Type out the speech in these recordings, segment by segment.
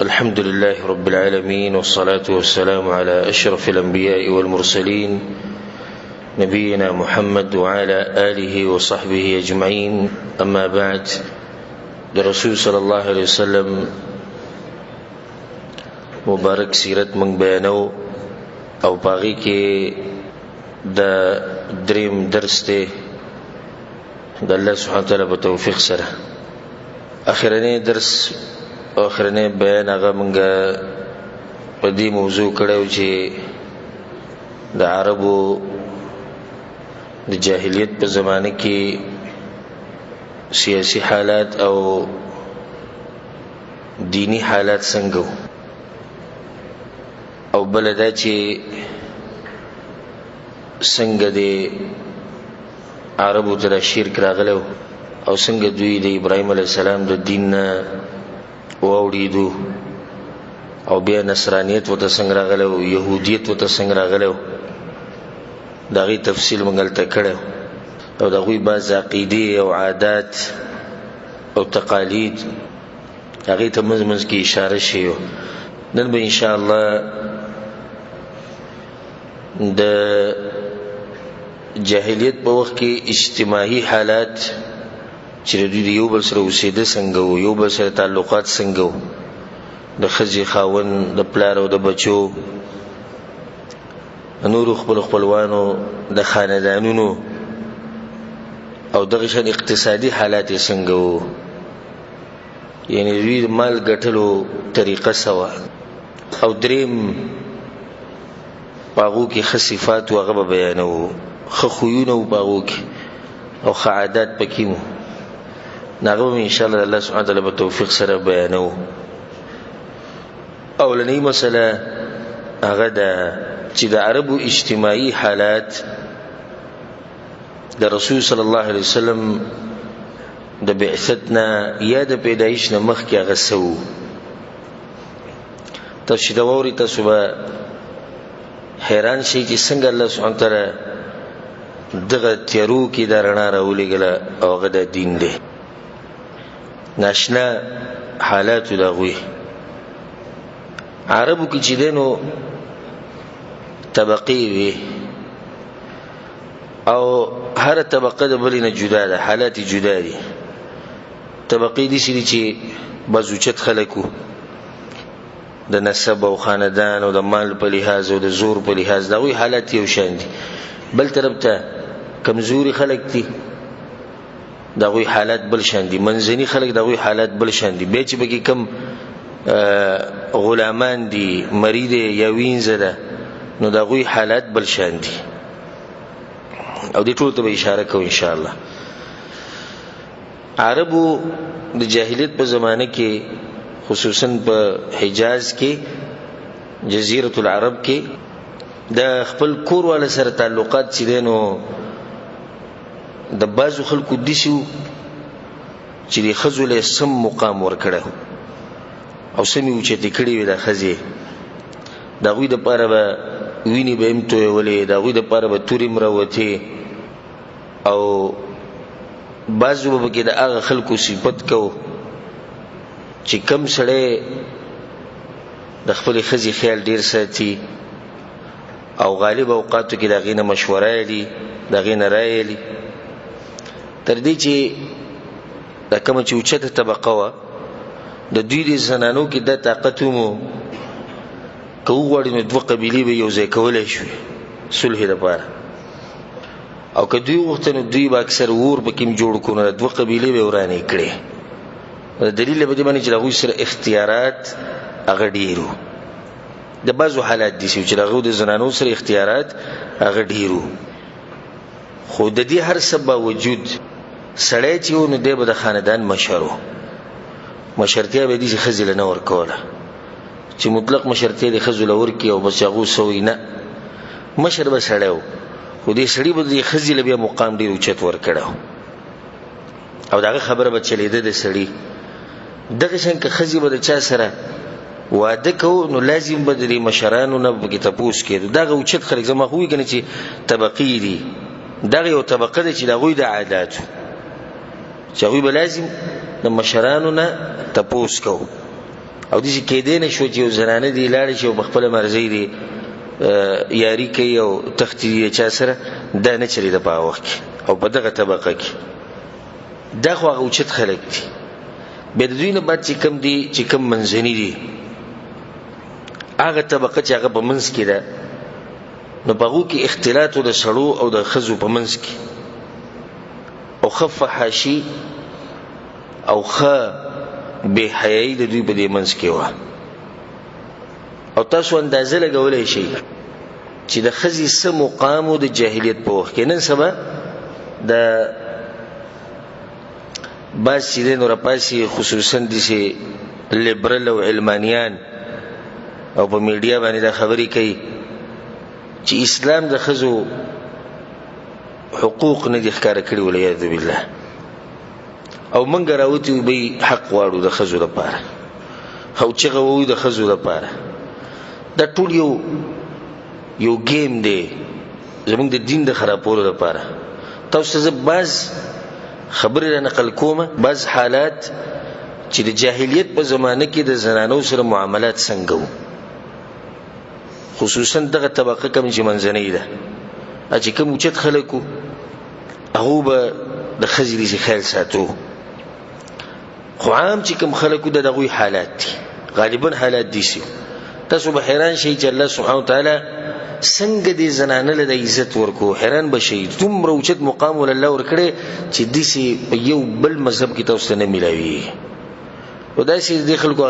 الحمد لله رب العالمين، والصلاة والسلام على أشرف الأنبياء والمرسلين نبينا محمد وعلى آله وصحبه أجمعين. أما بعد، الرسول صلى الله عليه وسلم مبارک سیرت من بیانو او باغی کې دا دریم درس ته د الله سبحانه وتعالى په توفیق سره اخرنی درس او اخرنی بیان هغه مونږه په دې موضوع کړو چې د عربو د جاهلیت په زمانه کې سیاسی حالات او دینی حالات څنګه او بلدا چې څنګه د عربو تر شرک راغلو او څنګه دوی د ابراهيم عليه السلام د دین واوړېدو او بیا نصرانیت وته څنګه راغلو، يهودیت وته څنګه راغلو، دا غي تفصیل مونږ ته کړو او دا غوي بعض عقیده او عادات او تقالید هغه ته مزمز کی اشاره شیو. نن به ان شاء الله د جاهلیت په وخت کې اجتماعي حالات چې دوی یو بل سره اوسېده څنګه وو، یو بل سره تعلقات څنګه وو، د ښځې خاوند، د پلار او د بچو، نور خپلوانو، د خاندانونو او دغه شان اقتصادي حالات څنګه وو، یعنی دوی مال ګټلو طریقه سوا او دریم باغو کې خصيفات او غو بیانو، خخویونه او باغو کې او عادات پکې مو ناغو ان شاء الله الله سبحانه وتعالى بالتوفيق سره بیانو. اولنی مسله هغه ده چې د عربو اجتماعي حالات د رسول صلی الله علیه وسلم د بعثتنا یا د پیدایش نه مخکې هغه سو تاسو دا ووري تاسو به حیران شئ چې څنګه الله سبحانه وتعالى دغه تیارو کې د رڼا راولېږله او هغه د دین دی. ناشنا حالات دغوی عربو کې چې دینو طبقې وي او هر طبقه د بلې نه جدا ده، حالات جدا دي. طبقې دي چې بازوچت خلکو د نسب او خاندان او د مال په لحاظ او د زور په لحاظ دغوی حالات یو شان دي. بل طرف ته کمزوري خلک دي، دغوی حالات بل شان دي. منځني خلک دغوی حالات بل شان دي. به چې بګي کم غلامان دي، مرید یا وینځه ده، نو دغوی حالات بل شان دي او دې ټول ته به اشاره کوو ان شاء الله. عربو د جاهلیت په زمانه کې خصوصا په حجاز کې، جزیره العرب کې د خپل کور والا سره تعلقات چې دینو د بازو خلکو دیشو چې د خزو له سم مقام ورکړو او سمي اوچتې کړې وي د خزې دغوی د پاره به ویني به امتو ولې دغوی د پاره به توري مروته او بازو به کې د هغه خلکو صفت کو چې کم سړی د خپل خزې خیال ډیر ساتي او غالب اوقاتو کې دغه نه مشوره لري، دغه نه رائے لري، تر دې چې د کوم چې اوچته طبقه وا د دوی د زنانو کې د طاقت مو کوغړې نو دوه قبيلې به یو ځای کولای شي صلح لپاره، او که دوی وخت نو دوی به اکثر ور به کوم جوړ کونه دوه قبيلې به ورانه کړي. دلیل به دې باندې چې هغه سره اختیارات هغه ډیرو، د بعضو حالات دي چې هغه د زنانو سره اختیارات هغه ډیرو، خو د دې هر سبب وجود سړی چې نو د به د خاندان مشرتیا به دي چې خزل نه ورکوله چې مطلق مشرتیا د خزل ورکی او بس هغه سوی نه مشر به سړیو، خو دې سړی به د خزل بیا مقام ډیر اوچت ورکړو او داغه خبره به چلیده د سړی دغه څنګه خزي به د چا سره واده کو نو لازم به د مشرانو نه به تاسو کې دغه اوچت خلک زما خو کنه چې طبقې دي، دغه یو طبقه ده چې دغه د عادت چې هغه به لازم د مشرانو نه تاسو کو او دې کېدې نه شو چې زنانه دی لاړ شي او بخپل مرزي دی یاری کوي او تختی چا سره دا نه چلی د په وخت او په دغه طبقه کې دا خو اوچت خلک دي به د دوی نه بعد چې کم دي چې کم منځني دي هغه طبقه چې هغه په منځ کې ده نو په کې اختلاط د سړو او د خزو په منځ کې او خف حاشي او خ به حیاي د دوی په دې منځ کې و او تاسو اندازه لګولای شئ چې د خزي سم مقام د جاهلیت په وخت کې نن سبا د باز چې نور پاسي خصوصا د سي لیبرل او علمانيان او په میډیا باندې دا خبرې کوي چې اسلام د خزو حقوق نه دي ښکار کړی ولې بالله او منګ راوتی به حق واړو د خزو لپاره او چې غووي د خزو لپاره دا ټول یو گیم دی زموږ د دین د خرابولو لپاره تاسو ته باز خبره نقل کومه باز حالات چې د جاهلیت په زمانه کې د زنانو سره معاملات څنګه وو خصوصا دغه طبقه کوم چې منځنۍ ده چې کوم اوچت خلکو هغه به د خزري خیال ساتو خو عام چې کوم خلکو دغه حالات دي غالبا حالات دي سي تاسو به حیران شئ چې الله سبحانه وتعالى څنګه دې زنانه له عزت ورکو حیران بشئ دومره اوچت مقام ول الله ورکړي چې دسی په یو بل مذهب کې تاسو نه ملایوي وداسې د خلکو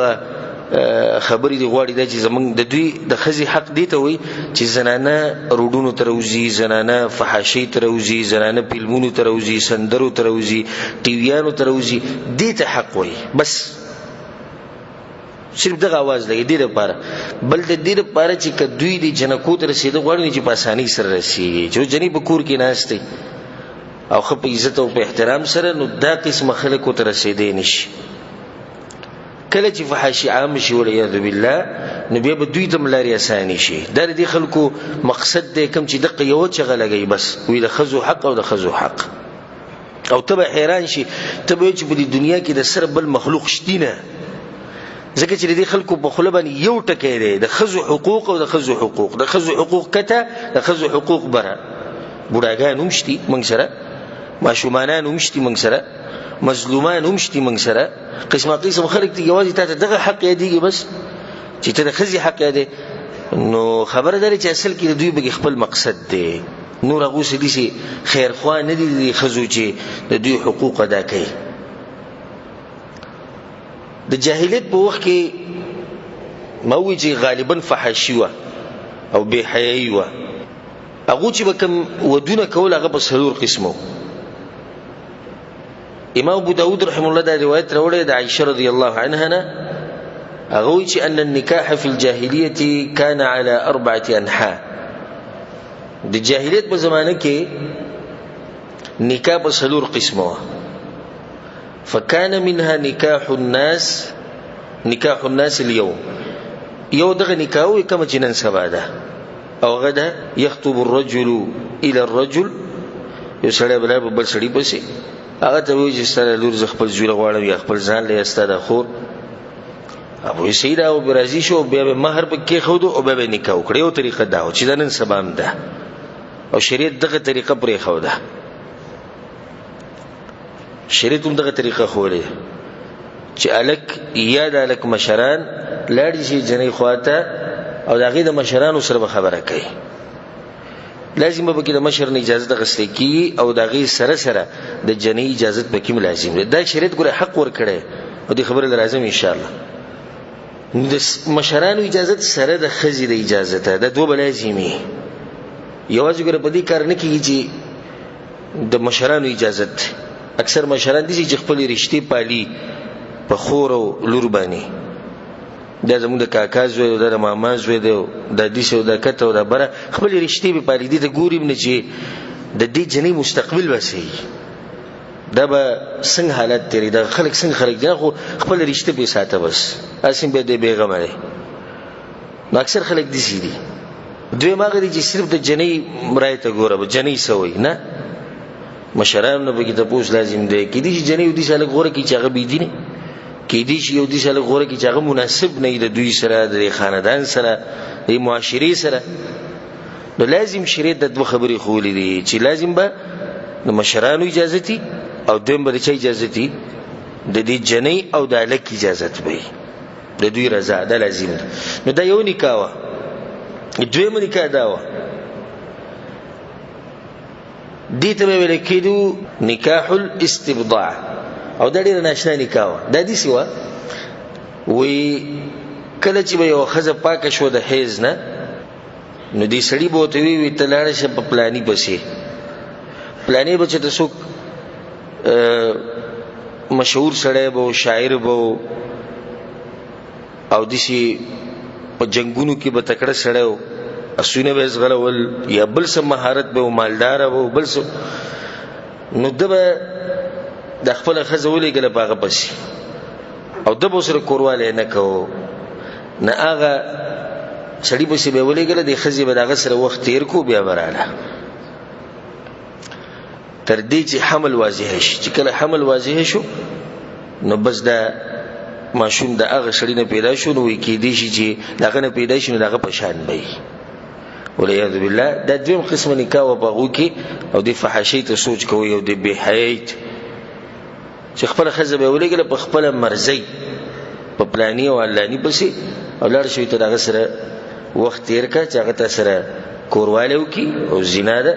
خبرې دی غواړي چې زمونږ د دوی د خزي حق دی ته وي چې زنانه روډونو تروزی زنانه فحاشي تروزی زنانه فلمونو تروزی سندرو تروزی ټیویانو تروزی دې ته حق وي بس صرف دغه आवाज لګي دې لپاره بل د دې لپاره چې کدوې دي جنکو تر رسیدو غواړي چې په اساني سره رسیږي چې جنې په کور کې ناشته او خپ عزت او په احترام سره نو دا قسم خلکو تر رسیدې نشي کله چې فحاشي عام شي ولعیاذ بالله نو بیا به دوی ته ملاري اساني شي دا دې خلکو مقصد دې کم چې دغه یو چغه لګي بس وی د خزو حق او د خزو حق او تبه حیران شي تبه چې په دنیا کې د سر بل مخلوق شتینه ځکه چې دې خلکو په خله باندې یو ټکی دی د خزو حقوق او د خزو حقوق د خزو حقوق کته د خزو حقوق بره بوډاګان همشتي موږ سره ماشومانان همشتي موږ سره مظلومان همشتي موږ سره قسمه قسم خلک ته یوازې ته دغه حق یادېږي بس چې ته د خزي حق یادې نو خبره ده چې اصل کې دوی به خپل مقصد دی نور هغه څه دي خیر خوا نه دي خزو چې د دوی حقوق ادا کوي د جاهلیت په وخت کې موجي غالبا فحاشي و او به حیاي و هغه چې کوم ودونه کول هغه په څلور قسمو امام ابو داود رحمه الله دا روایت راوړی د عائشه رضی الله عنها نه هغه چې ان النکاح فی الجاهلیه کان علی 4 انحاء د جاهلیت په زمانه کې نکاح په څلور قسمو فكان منها نكاح الناس اليوم یو دغه نکاح کوم چې نن سبا ده او غدا يخطب الرجل الى الرجل یسړی بل بل سړی پسې هغه ته وایي چې ستاره لور ز خپل جوړ غواړم یا خپل ځان له استاده خور ابو سید او برازي شو بیا مہر پکې خو او بیا نکاح کړي او طریقه دا چې نن سبا هم ده او شریعت دغه طریقه پرې خو ده شریعت هم دغه طریقه خولې چې الک یا د الک مشران لاړ شي جنې خواته او دغه د مشرانو سره خبره کوي لازم به کې د مشر نه اجازه غوښتل کی او دغه سره سره د جنې اجازه پکې لازم ده دا شریعت ګره حق ور کړي او د خبره لازم ان شاء الله د مشرانو اجازه سره د خزي د اجازه ده د دوه لازمي یوازې ګره په دې کار نه کیږي چې د مشرانو اجازه اکثر مشران دي چې خپل رشتي پالي په خور او لور باندې دا زموږ د کاکا زوی او د ماما زوی د دې شو د کته او د بره خپل رشتي په پالي دي ته ګوریم نه چې د دې جنې مستقبل وسي دا به څنګه حالت تیری دا خلک څنګه خلک دا خو خپل رشتي په ساته بس اسیم به دې بیغمه نو اکثر خلک دي سي دي دوی ماغه دي چې صرف د جنې مرایته ګوره به جنې سوي نه مشران نه بګی ته پوس لازم دی کې دي چې جنې ودي سالک غوړه کې چې هغه بي دي نه کې دي چې یو دي سره غوړه کې چې هغه مناسب نه د دوی سره د خاندان سره د معاشري سره، نو لازم شریعت د دوه خبرې خولې دي چې لازم به د مشرانو اجازه تي او دویم به د چا اجازه تي د دې جنۍ او د الک اجازه وي د دوی رضا ده لازم ده. نو دا یو نکاح وا. دویم نکاح دا وا دې ته ویل کېدو نکاح الاستبضاع او دا ډېر ناشنا نکاح وا. دا دې سوا وی کله چې به یو خزه پاکه شو د حیض نه نو دې سړی به ته وی تلاړ شه په پلاني بسې پلاني بچ ته څوک مشهور سړی به شاعر به او دسی په جنگونو کې به تکړه سړی اسونه به زغلول یا بل څه مهارت به مالدار او بل څه، نو دبه د خپل خزولې ګله باغه پسی او دبه سره کورواله نه کو نه هغه سړی به سی به ولې ګله د خزې به دغه سره وخت تیر کو بیا براله تر دې چې حمل واضح شي. چې کله حمل واضح شو نو بس دا ماشوم د هغه سړی نه پیدا شو نو کې دي شي چې دغه نه پیدا شي نو دغه پشان وي ولعیاذ بالله. دا دویم قسم نکاح او باغو کې او د فحاشۍ ته سوچ کوي او د بهایت چې خپل خزه به ولګل په خپل مرزي په پلاني او علاني پسې او لار شوی ته دغه سره وخت تیر کا چې هغه تاسو سره کورواله وکي او زنا ده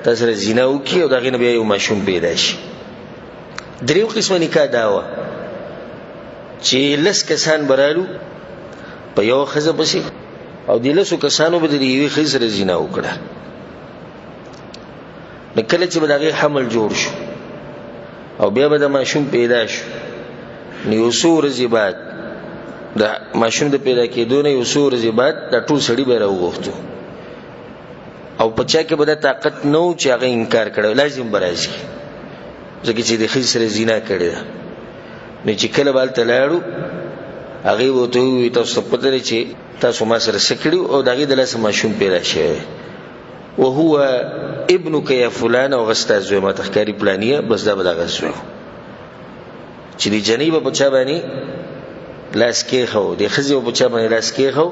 تاسو سره زنا وکي او دغه نه بیا یو ماشوم پیدا شي. دریم قسم نکاح دا و چې لس کسان برالو په یو خزه پسې او د لسو کسانو به د یوې خزه سره زنا وکړه. نو کله چې به دغه حمل جوړ شو او بیا به د ماشوم پیدا شو نو یو څو ورځې بعد د ماشوم د پیدا کېدو نه یو څو ورځې بعد د ټول سړي به راوغوښتو او په چا کې به د طاقت نو چې هغه انکار کړو لازم براشي ځکه چې د خزه سره زنا کړی ده. نو چې کله بال تلاړو هغه وته وي تاسو پته لري چې تاسو ما سره سکړو او دغه د لاس ماشوم پیدا شوی او هو ابنک یا فلان او غستاز زوی ما تخکاری پلانیه بس دا به دغه زوی چې د جنیبه په چا باندې لاس کې خو د خزه په چا باندې لاس کې خو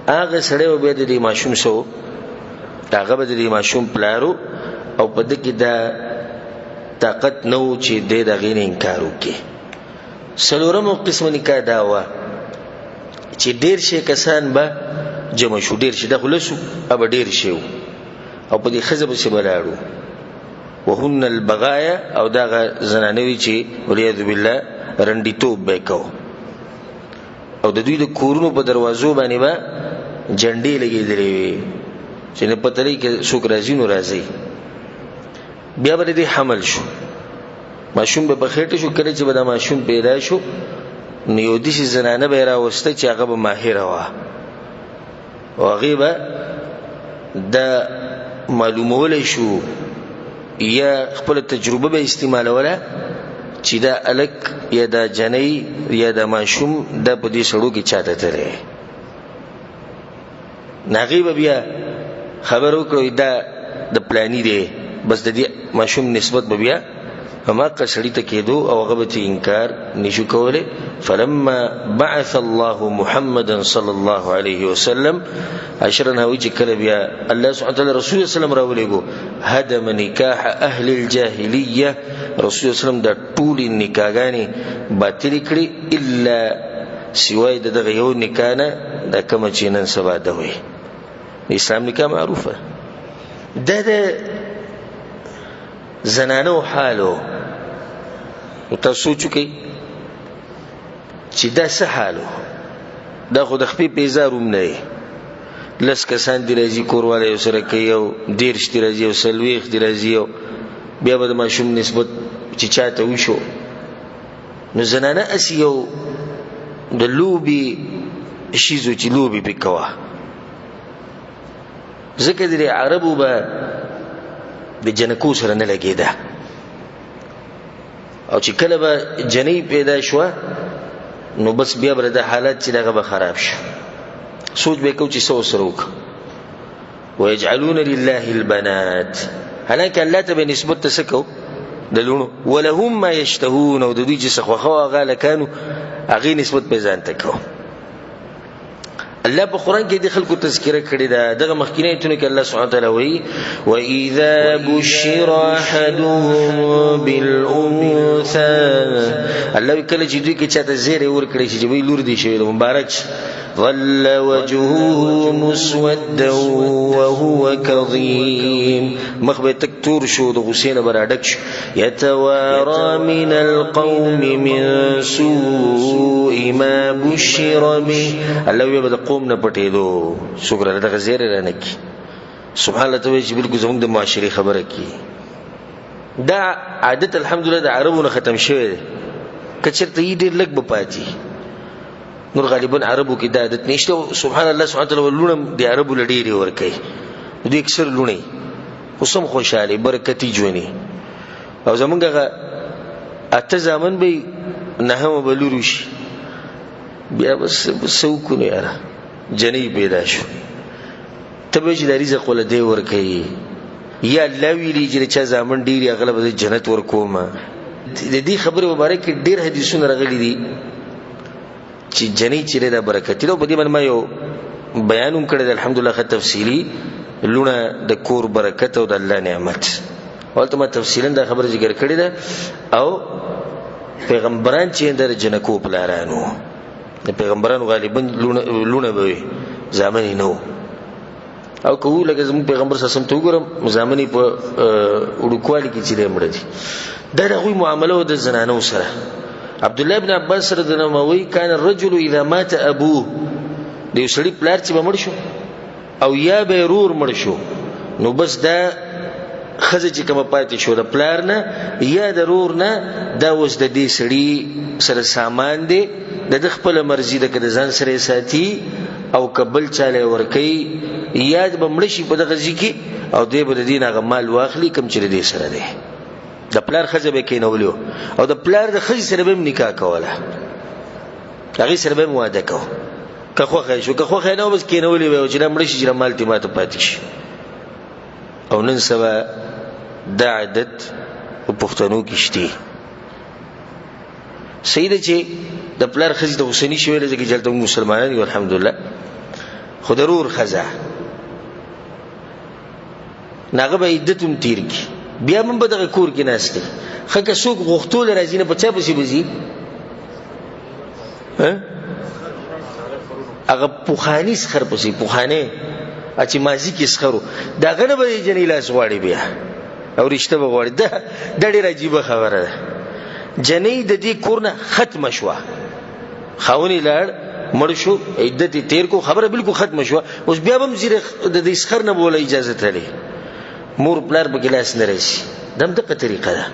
هغه سړی به د ماشوم سو هغه به د ماشوم پلارو او په دې کې دا طاقت نو چې د دغه انکار وکړي. سلورم قسم نکاح دا و چې ډیر شي کسان به جمع شو ډیر شي د خلصو اب ډیر شي او په دې خزه به سبلاړو وهن البغايا او دا زنانوي چې ولید بالله رندي توب وکاو او د دوی د کورونو په دروازو باندې با جنډې لګېدلې چې نه پته لري کې څوک راځي نو راځي. بیا به دې حمل شو ماشوم به بخېټه شو کله چې به دا ماشوم پیدا شو نو یو دې زنانه به راوسته چې هغه به ماهره وه او هغه به دا معلومول شو یا خپل تجربه به استعمالوله چې دا الک یا دا جنۍ یا دا ماشوم د په دې سړو کې چاته ترې ناغي بیا خبر وکړو دا د پلاني دی بس د دې ماشوم نسبت بیا اما قصړی ته کېدو او هغه به انکار نشو کوله. فلما بعث الله محمدا صلى الله عليه وسلم اشرنا وجه کله بیا الله سبحانه وتعالى رسول صلی الله علیه وسلم هدم نکاح اهل الجاهلیه رسول صلی الله علیه وسلم د ټول نکاحګانی باطل کړي الا سوای دغه یو نکاح نه د کوم چې نن سبا ده وي اسلام نکاح معروفه ده زنانو حالو او تاسو چوکي چې دا څه حالو دا خو د خپې پیزاروم نه لس کسان دی راځي کورواله یو سره کوي او دیرش دی راځي او سلويخ دی راځي او بیا به د ماشوم نسبت چې چاته وشو نو زنانه اسیو د لوبي شیزو چې لوبي بکوا ځکه د عربو به د جنکو سره نه لګیدا او چې کله به جنې پیدا شو نو بس بیا بر د حالت چې دغه به خراب شي سوچ به کو چې سو سروک ويجعلون لله البنات هلاك الله ته بنسبت تسکو دلونو ولهم ما يشتهون او د دوی چې سخوخه غاله کانو هغه نسبت په ځان ته کو. الله په قران کې د خلکو تذکرہ کړی دا دغه مخکینه ایتونه کې الله سبحانه وتعالى وایي واذا بشر احدهم بالانثى الله کله چې دوی کې چاته زیری ور کړی چې وی لور دي شوی مبارک ظل وجهه مسودا وهو كظيم مخبه تکتور شو د حسین براډک يتوارى من القوم من سوء ما بشر به الله یو قوم نه پټېدو شکر دغه زیری رانه کی سبحان الله ته چې بالکل زموږ د معاشري خبره کی دا عادت الحمدلله د عربونو ختم شوی دی کچرته یې ډېر لږ به پاتې نور غالبا عربو کې دا عادت نشته سبحان الله سبحانه وتعالى لونه د عربو لډيري ور کوي دوی اکثر لونه وسم خوشاله برکتی ژوندې او زمونږه اته ځامن به نه هم بلوروش بیا بس سوکونه یاره جنې پیدا شو تبه چې د رزق ول دی ور کوي یا الله ویلي چې چا ځامن ډیر اغلب د جنت ور کومه د دې خبره مبارک ډیر حدیثونه راغلي دي چې جنې چې د برکت له بدی باندې ما یو بیانوم کړی الحمدلله خه تفصیلی لونه د کور برکت او د الله نعمت ولته ما تفصیلا دا خبره ذکر کړی ده او پیغمبران چې د جنکو پلارانو د پیغمبرانو غالبا لونه به ځامن نو او کوو لکه زموږ پیغمبر سم ته وګورم ځامن په وډکوالي کې چې مړ دي دا دغه معاملې د زنانو سره عبد الله ابن عباس رضی الله عنه وی کان الرجل اذا مات ابوه د سړي پلار چې مړ شو او یا به رور مړ شو نو بس دا خزه چې کوم پاتې شو د پلار نه یا د رور نه دا اوس د دې سړي سره سامان دی د خپل مرزي د کده ځان سره ساتي او قبل چاله ورکی یاد بمړ شي په دغه ځکه او دې بل دین هغه مال واخلي کم چې دې سره دی د پلار خزه به کینولو او د پلار د خزه سره به نکاح کوله هغه سره به مواده کو که خو خو نه بس کینولې و چې مړ شي چې مال تی ماته پاتې شي او نن سبا د عادت په پښتنو کې شته سیده چې د پلار خزه د حسینی شویل چې جلته مسلمانان یو الحمدلله خو ضرور خزه ناغه به عدتم تیر کی بیا من به دغه کور کې ناشته خکه څوک غوښتول راځي نه پچا پسی بزي هغه پوخانی سخر پسی پوخانه اچي مازی کې سخرو دا غنه به جنیلا سواړي بیا او رښتیا به غواړي دا ډېر عجیب خبره ده جنې د دې کورنه ختم شوه خاوني لړ مړ شو عدت تیر کو خبره بالکل ختم شوه اوس بیا هم زیره د دې سخر نه بوله اجازه تلې مور پلار به ګلاس نه راشي دغه طریقه ده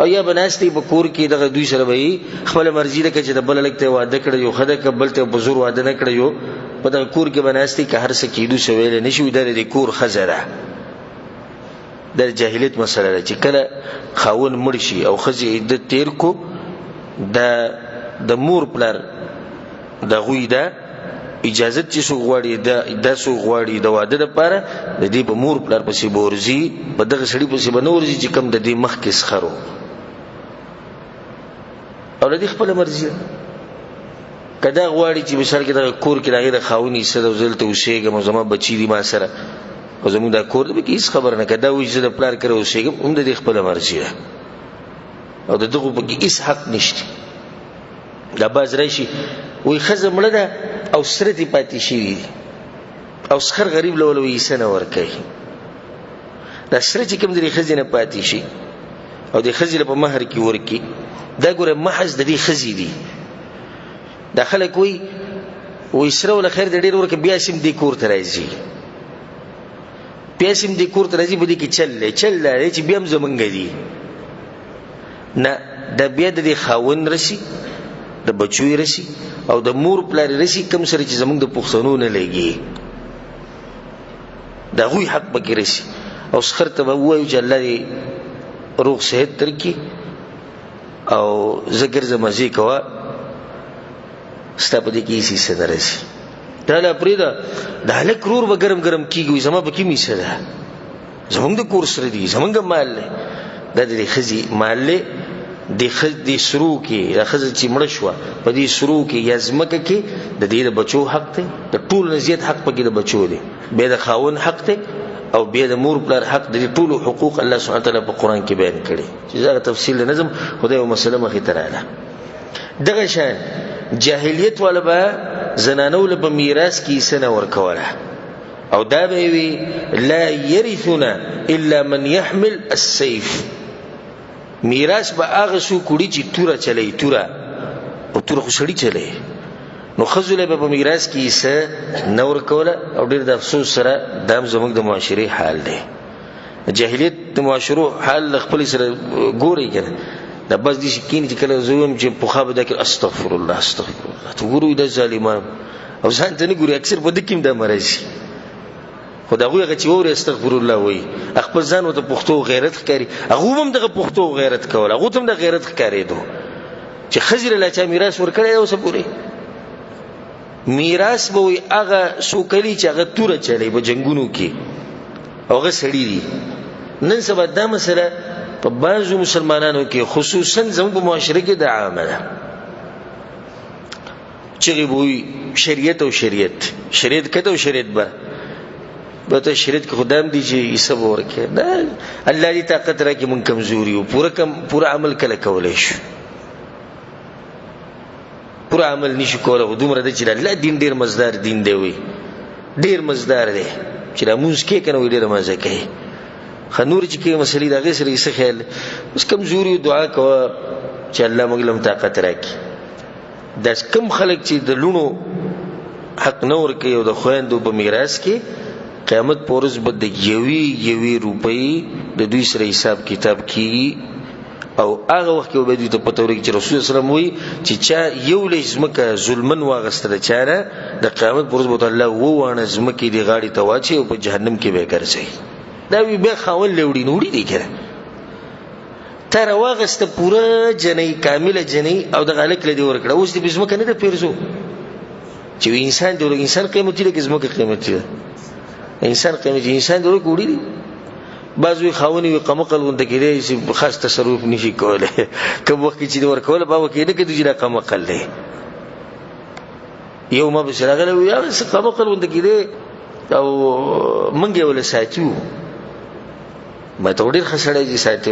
او یا بناستي په کور کې دغه دوی سره وي خپل مرزي ده چې د بل لکته واده کړ یو خدای کبل ته بزرګ واده نه کړ یو په دغه کور کې بناستي که هر څه کېدو سویل نشو د کور خزره د جاهلیت مسله ده چې کله خاون مړ شي او خزي عدت تیر کو د مور پلار د غوی ده اجازه چې سو غواړي د سو غواړي د واده لپاره د دې په مور پلار پسې بورزي په دغه سړي پسې بنورزي چې کم د دې مخ کې سخرو او د دې خپل مرزي کدا غواړي چې مثال کې د کور کې راغی د خاوني سره وزلته وشيګم زما بچی دي ما سره او زموږ د کور د هیڅ خبر نه کدا وې چې د پلار کړو وشيګم هم د دې خپل مرزي او دغه په کې هیڅ حق نشته دا باز راشي وې خزه مړه ده او سرتي پاتې شي او سخر غریب لولوي سنه ور کوي دا سره چې کوم د خزینه پاتې شي او د خزینه په مہر کې ورکی دا ګوره محض د دې خزي دي داخله کوي و سره ول خیر د ډیر ورکه بیا سیم د کور ته راځي بیا سیم د کور ته راځي بده کې چل چې بیا هم زمونږ دي نه د بیا د خاون رشي د بچوي رشي او د مور پلار رشي کم سره چې زمونږ د پښتنو نه لګي دا غوي حق پکې رشي او سخر ته وایو چې الله دې روغ صحت ترکی او ذکر زمزي کوا ستاپدې کې هیڅ څه نه رشي دا لا پریدا دا لک رور به ګرم کیږي زما پکې میشه ده زمونږ د کور سره دي زمونږ مال له د دې خزي مال له د سرو کې د خزه چې مړ شو په دې سرو کې یا ځمکه کې د دې د بچو حق دی، د ټول نزيد حق پکې د بچو دی، به د خاون حق دی او به د مور پلار حق دی. ټول حقوق الله سبحانه وتعالی په قران کې بیان کړي چې دا تفصیل نظم خدای او مسله مخې ته رااله. دغه شان جاهلیت ولا به زنانو له میراث کې سنه ورکوله او دا به وی لا يرثنا الا من يحمل السيف. میراث به هغه سو کوړي چې توره چلی، توره او توره خو سړی چلی، نو خزله به په میراث کې څه نور کوله. او ډیر د افسوس سره دام زموږ د معاشري حال دی، جاهلیت د معاشرو حال خپل سره ګوري کنه. دا بس دي شکین چې کله زوم چې په خابه د استغفر الله استغفر الله ته ګورو د ظالمان او ځان ته نه ګوري، اکثر په دکیم د مرزي خدای هغه چې وره استغفر الله وای خپل ځان وته پښتو غیرت ښکاری، هغه هم دغه پښتو غیرت کول، هغه هم د غیرت ښکاری دو چې خزر لا چا میراث ورکړی او سپوري میراث به وي هغه سوکلی چې هغه توره چلی په جنگونو کې هغه سړی دی. نن سبا دا مسله په بعضو مسلمانانو کې خصوصا زموږ په معاشره کې د عامه ده چې وي شریعت او شریعت کته او شریعت به ته شریعت کې خدام دی چې حساب ورکړي. دا الله دې طاقت راکړي مونږ کمزوري او پورا عمل کله کولای شو، پورا عمل نشو کولای. دومره د چې الله دین ډیر مزدار دین دی، وي ډیر مزدار دی چې را مونږ کې کنه وي ډیر مزه کوي. خنور چې کې مسلې دا غي سره یې خیال اوس کمزوري دعا کوه چې الله موږ لم طاقت راکړي. دا کم خلک چې د لونو حق نور کوي او د خويندو په میراث کې قیامت پورز بد یوي روپۍ د دوی سره حساب کتاب کی او هغه وخت کې به دوی ته پته ورکړي چې رسول الله صلی الله علیه وسلم وایي چې چا یو لږ زمکه ظلمن واغستره چاره د قیامت پورز به الله وونه زمکه دی غاړي ته واچي او په جهنم کې به ګرځي. دا وی به خاون لوړي نوړي دی کړه تر واغسته پورا جنې کامله جنې او د غلک لدی ورکړه. اوس دې زمکه نه ده پیرزو چې انسان دی، انسان قیمتي دی، زمکه قیمتي ده، انسان قیمتي انسان دی ورکوړي دي. بعضوی خاوني وي قمقل غونډه کې چې خاص تصرف نشي کوله کوم وخت چې ورکول به وکړي نه کې دوی د قمقل دی یو ما بشراغله وي یا قمقل غونډه کې او منګي ولا ساتو ما ته ډیر خسړې دي ساتي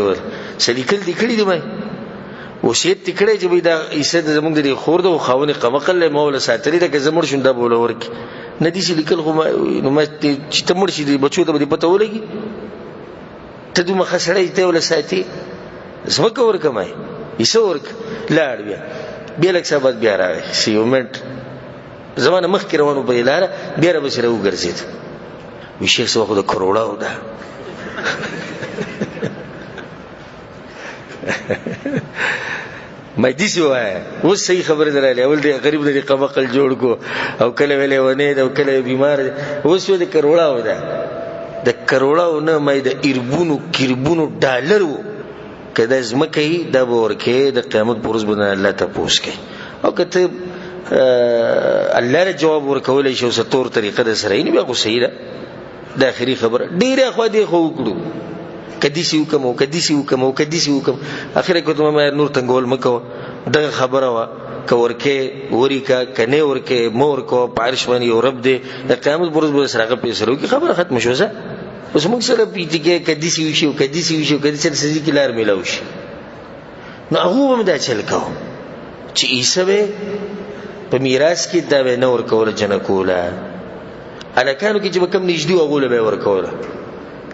سلیکل دي کړی دی ما وصیت کړی چې دا ایسه زمونږ د خور د خاوني قمقل له مولا ساتري د زمړ شون د بوله ورکی ندی سلیکل خو نو ما چې تمړ شي د بچو ته پته ولګي ته دومره خسړې ته ولا ساتي زمکه ورکمای ایسه ورک لاړ بیا لک سبات بیا راغی سیومنت زمانه مخ کې روانو په لاره بیا را بسره وګرځید وی شیخ سو خو د کروڑا و ده مې دې شو اوس صحیح خبره دراله اول دې غریب دې قمقل جوړ کو او کله ویلې ونه دا کله بیمار اوس دې کروڑا و ده د کروڑا نه مې د ایربونو کیربونو ډالر وو کله زمکه دا ورکه د قیامت پرز بنه الله ته پوښ کوي او کته الله له جواب ورکول شي او ستور طریقه ده سره نه بیا خو صحیح ده د اخري خبره ډیره خو دې خو وکړو کدیسی وکم اخر کې ته ما نور تنګول مکو دغه خبره وا کورکه وریکا کنه ورکه مور کو پارش باندې یو رب دې د قیامت پرز به سره پیسرو کی خبره ختم شو زه اوس موږ سره پیټیږي کدیسی وشي کدی سره سړي کې لار ملاوي شي نو هغه هم دا چل کو چې ایسه په میراث کې دا به نور کول جن کوله الکانو کې چې کم نږدې وغوله به ور کوله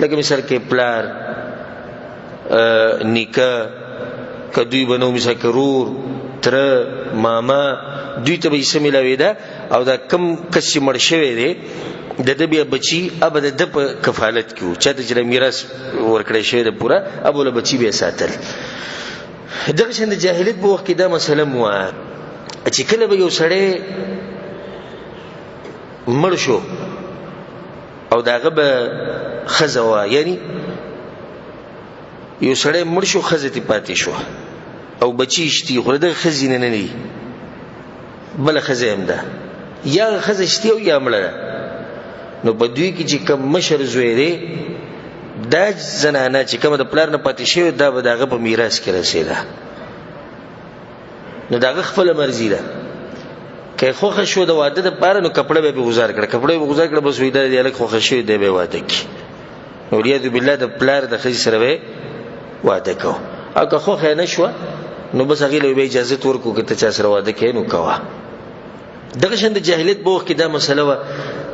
لکه مثال کې پلار نیکه کدوی بنو مثال کرور تر ماما دوی ته به یې ملاوي ده او دا کم کس چې مړ شوی دی د بیا بچی اب د په کفالت کیو چاته چې میراث ورکړی شوی ده پورا ابو له بچی به ساتل. دغه شند جاهلیت په وخت کې دا مسله مو چې کله به یو سړی مړ شو او داغه به خزوا یعنی یو سړی مړ شو خزه تی پاتې شو او بچی شتي خو د خزینه نه ني بل خزه هم ده یا خزه شتي او یا مړه نو په دوی کې چې کوم مشر زوی دی دا زنانه چې کوم د پلار نه پاتې شوی دا به داغه په میراث کې رسیدا نو داغه خپل مرزي ده که خوخه شو د واده د پاره نو کپڑے به گزار کړه کپڑے به گزار کړه بس وې د الک خوخه شو دی به واده کی نو ریاض بالله د پلار د خځې سره به واده کو او که خوخه نشو نو بس هغه له اجازه ورکو که ته چا سره واده کې نو کوا دغه شند جاهلیت بوخ کې دا مسله و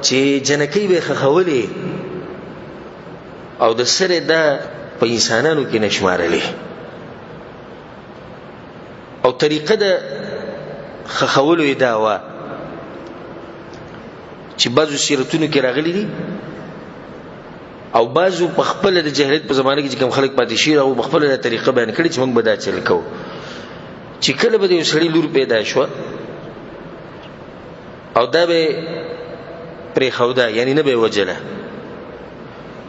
چې جنکی به خخولې او د سره دا په انسانانو کې نشمارلې او طریقه د خخولو دا و چې بعضو سیرتونو کې راغلي دي او بعضو په خپل د جاهلیت په زمانه کې چې کوم خلک پاتې شي او په خپل د طریقه بیان کړي چې موږ به دا چل کوو چې کله به یو سړی لور پیدا شو او دا به پرې خودا یعنی نه به وجله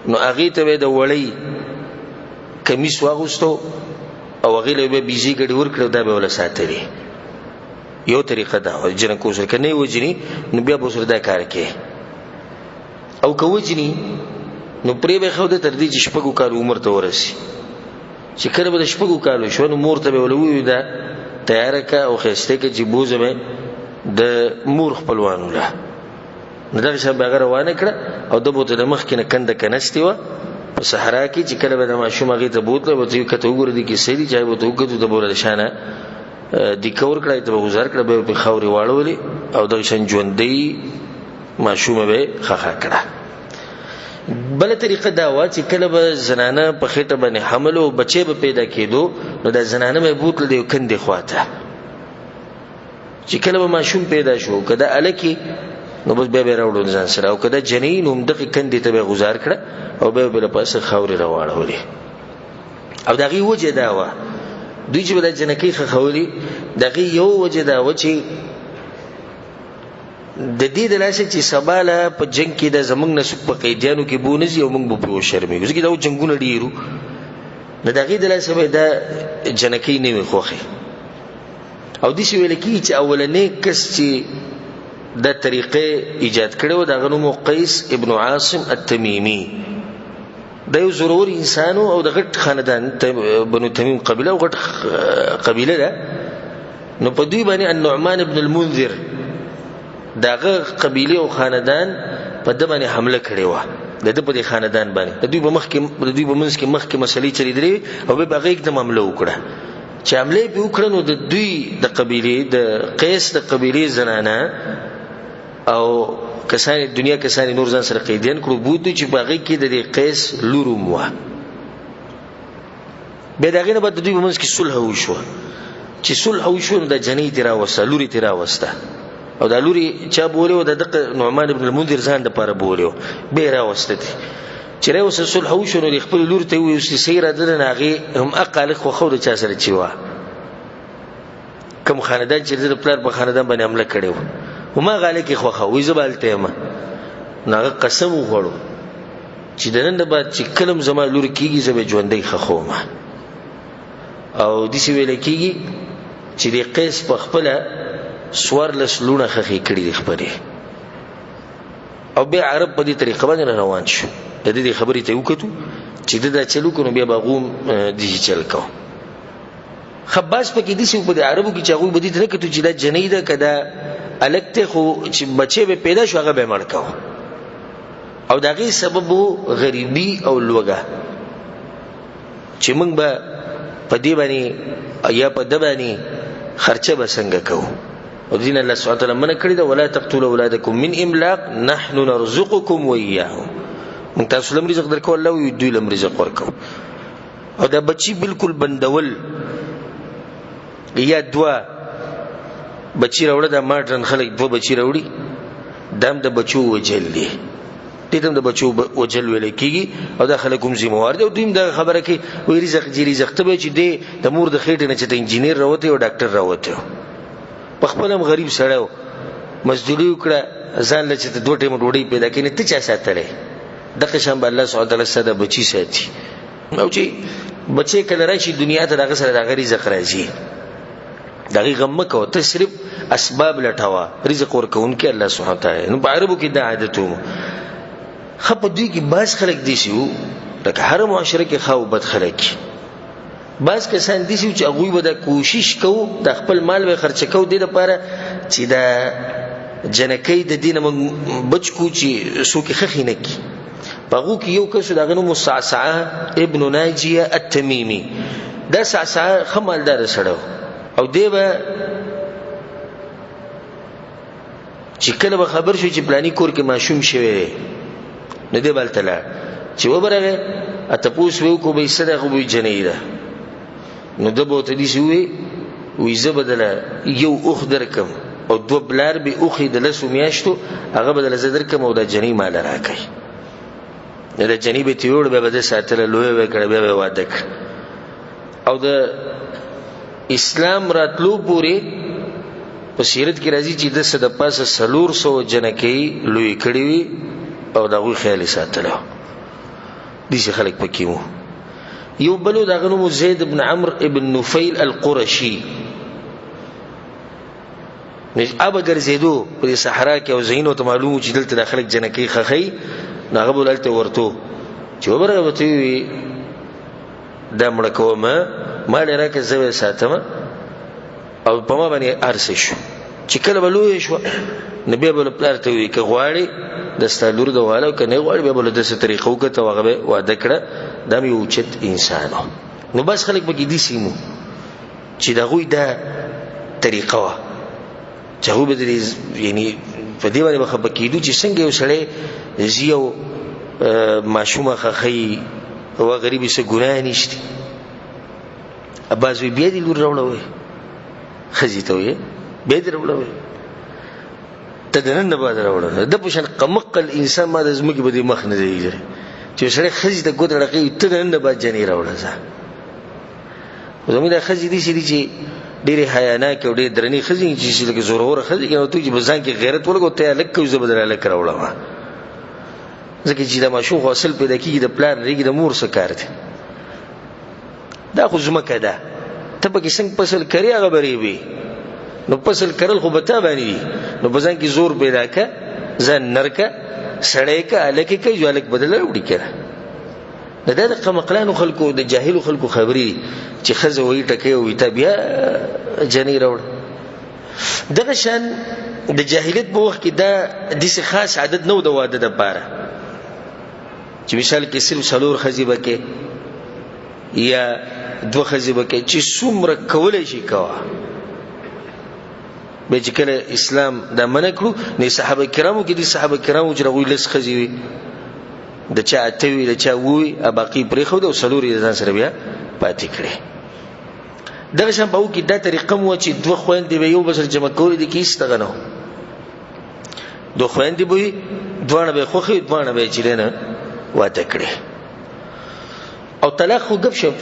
نو هغه ته به د وړي کمیس واغوستو او هغه له به بيزي ګډ ور کړو دا به ولا ساتري یو طریقه دا جنکو سره کني وجني نو بیا به سره دا کار کوي او کوجني نو پرې به خو د تر دې چې شپږو کال عمر ته ورسي چې کله به شپږو کال شو نو مور ته به ولوي دا تیار کا او خسته کې چې بوزه مې د مور خپلوانو له نو دا چې به روانه کړه او د بوته د مخ کې نه کنده کنستي و په صحرا کې چې کله به د ماشوم هغه ته بوتله به ته کته وګور دي کې سړي چای به ته وګورې د بوله شانه د کور کړای ته گزار کړه به په خوري واړولې او د شن ژوندۍ ماشومه به خخا کړه بل طریقه دا و چې کله به زنانه په خېټه باندې حمل او بچي به پیدا کېدو نو د زنانه به بوتل دی کندې خواته چې کله به ماشوم پیدا شو کله الکی نو بس به راوړل ځان سره او کله جنین هم دغه کندې ته به گزار کړه او به بل پاسه خوري راوړولې او دغه وجه دا و دوی چې بل جنکی خوري دغه یو وجه دا و چې د دې د لاسه چې سباله په جنگ کې د زمنګ نسب په قیدیانو کې بونځي او موږ په شرمېږو ځکه دا جنگونه ډیرو نه دغه د لاسه به دا جنکی نه وي خوخه او د شي ویل کی چې اولنې کس چې د طریقې ایجاد کړو دا غنوم قیس ابن عاصم التمیمی دا یو ضروري انسانو او د غټ خاندان بنو تمیم قبيله او غټ قبيله ده نو په دوی باندې النعمان ابن المنذر داغه قبيله او خاندان په د باندې حمله کړې و د په دې خاندان باندې د دوی په مخ کې د دوی په منځ کې مخ کې مسلې چلی درې او به هغه एकदम حمله وکړه چې حمله به وکړه نو د دوی د قبيله د قیس د قبيله زنانه او کسان دنیا کسان نور ځان سره قیدین کړو بوته چې باغې کې د قیس لوروم و به داغه نه بد دوی په منځ کې صلح وشو چې صلح وشو د جنې تیرا وسه لوري تیرا وسته او دا لوري چا بوله د نعمان ابن المنذر ځان د پاره بوله به را وسته چې را وسه صلح وشو نو خپل لور ته وي چې سیره د ناغي هم اقل خو خو د چا سره چیوا کوم خاندان چې د پلار په خاندان باندې حمله کړو وما غاله کې خو خو زبالته ما ناغه قسم وغړو چې دنن د بعد چې کلم زما لور کیږي زبې ژوندۍ خخو ما او د سی ویل کیږي چې د قیس په خپل سوار لسلونه خخې کړي د خبرې او به عرب په دې طریقه باندې روان شو د دې خبرې ته وکړو چې دا چلو کنو بیا باغوم دي چل کو خباس په کې دي چې په عربو کې چاغوي بدی ته کتو چې دا جنې ده کدا الکته خو چې بچي به پیدا شو هغه به مړ کو او دغه سبب غریبي او لوګه چې موږ به په دې باندې یا په د باندې خرچه به څنګه کوو او دین الله سبحانه وتعالى من کړی دا ولا تقتلوا اولادکم من املاق نحن نرزقكم واياهم موږ تاسو لم رزق درکو الله وي دوی لم رزق ورکو او دا بچي بالکل بندول یا دوا بچی راوړه د ماډرن خلک دوه بچی راوړي دام د بچو وجل دي دې د بچو وجل ویل کیږي او د خلکو زموار دي او دوی د خبره کې وی رزق جی رزق ته چې دی د مور د خېټه نه چې انجینیر راوته او ډاکټر راوته په خپلم غریب سړیو مزدوري وکړه ځان لچ ته دوه ټیم ډوډۍ پیدا کینې ته چا ساتلې دغه شان به الله سبحانه وتعالى ساده بچی ساتي او چې بچي کله راشي دنیا ته دغه سره دغه رزق راځي دغه غم کو ته صرف اسباب لټاوه رزق ورکوونکی الله سبحانه وتعالى نو په عربو کې د عادتو خپ دوی کې باز خلک دي شو لکه هر معاشره کې خو بد خلک بعض کسان دي چې هغوی به د کوشش کوو د خپل مال به خرچ کوو دې لپاره چې دا جنکۍ د دینه موږ بچ کو چې څوک خخې نه کي. په هغو کې یو کس د هغه نوم صعصعه ابن ناجیه التمیمي. دا صعصعه ښه مالداره سړی او دی به چې کله به خبر شو چې پلاني کور کې ماشوم شوی دی نو دی به هلته لاړ چې وبرغی تپوس به وکړو به یې څه دی خو به یې جنۍ ده. نو ده به ورته داسې ووایي زه به دله یو اوښ درکم او 2 بلار به اوښې د 10 میاشتو هغه به دله زه درکم او دا جنۍ ماله راکوي. نو د جنۍ به یې تیوړ بیا به ده ساتله لویه به یې کړه بیا به یې واده کړه. او د اسلام راتلو پورې په سیرت کې راځي چې دسه د پاسه 400 جنکۍ لوی کړي وي او د هغوی خیال یې ساتلی و. داسې خلک پکې وو. یو بل و د هغه نوم زید بن عمرو ابن نفیل القرشي. ابه ګرځېدو په دې صحرا کې او ځایونو ته معلوم و چې دلته د خلک جنکۍ خښوي نو هغه به هلته ورتو چې وبرغه به ته ووایي دا مړه کومه ما ډېر راکړه زه به یې ساتمه او په ما باندې هر څه شو. چې کله به لویه شوه نو بیا به له پلار ته ووایي که غواړې د ستا لور د واله او که نه غواړې بیا به له داسې طریقه وکړه او هغه به واده کړه. دا مې یو اوچت انسان و. نو بس خلک پکې داسې وو چې د هغوی دا طریقه وه چې هغوی به یعنې په دې باندې به خفه کېدو چې څنګه یو سړی ځي او ماشومه خښوي او غریب یې څه ګناه نشته. بعض وایي بیا دې لور راوړه ښځې ته وایي بیا دې راوړه ته د نن نه بعد راوړه. د په شان قمقل انسان ما د ځمکې به دې مخ نه دی لیدلی چې سړی ښځې ته ګوته ړقوي ته د نن نه بعد جنۍ راوړه. ځه زموږ دا ښځې داسې دي چې ډېرې حیاناکې او ډېرې درنې ښځې چې لکه زوروره ښځې نو ته چې په ځان کې غیرت ولګو ته یې هلک کوي زه به در هلک راوړم. ځکه چې دا ماشوم خو اصل پیدا کېږي د پلار نه کېږي د مور څه کار دی. دا خو ځمکه ده ته پکې څنګه فصل کرې هغه به ریبې. نو فصل کرل خو به تا باندې وي نو په ځان کې زور پیدا که ځان نر که سړی که هلک یې کوي جو هلک به دله راوړي که نه. دا د قمقلانو خلکو د جاهلو خلکو خبرې چې ښځه وایي ټکۍ وایي تا بیا جنۍ راوړه. دغه شان د جاهلیت په وخت کې دا داسې خاص عادت نه و د واده دپاره چې مثال کې صرف 4 ښځې به کې یا 2 ښځې به کې چې څومره کولی شي کوه. بیا چې کله اسلام دا منع کړو نو صحابه کرامو کې دي صحابه کرامو چې هغوی 10 ښځې وي د چا 8 وي د چا 7 وي باقي پرېښوده او 4 یې ځان سره بیا پاتې کړې. دغه شان په هغو کې دا طریقه مو چې 2 خویندې به یو بل سره جمع کولې دي کې هېڅ دغه نه و. 2 خویندې به وي دواړه به یې خوښې وي دواړه به یې چې دی نه واده کړې. او طلاق خو ګپ شپ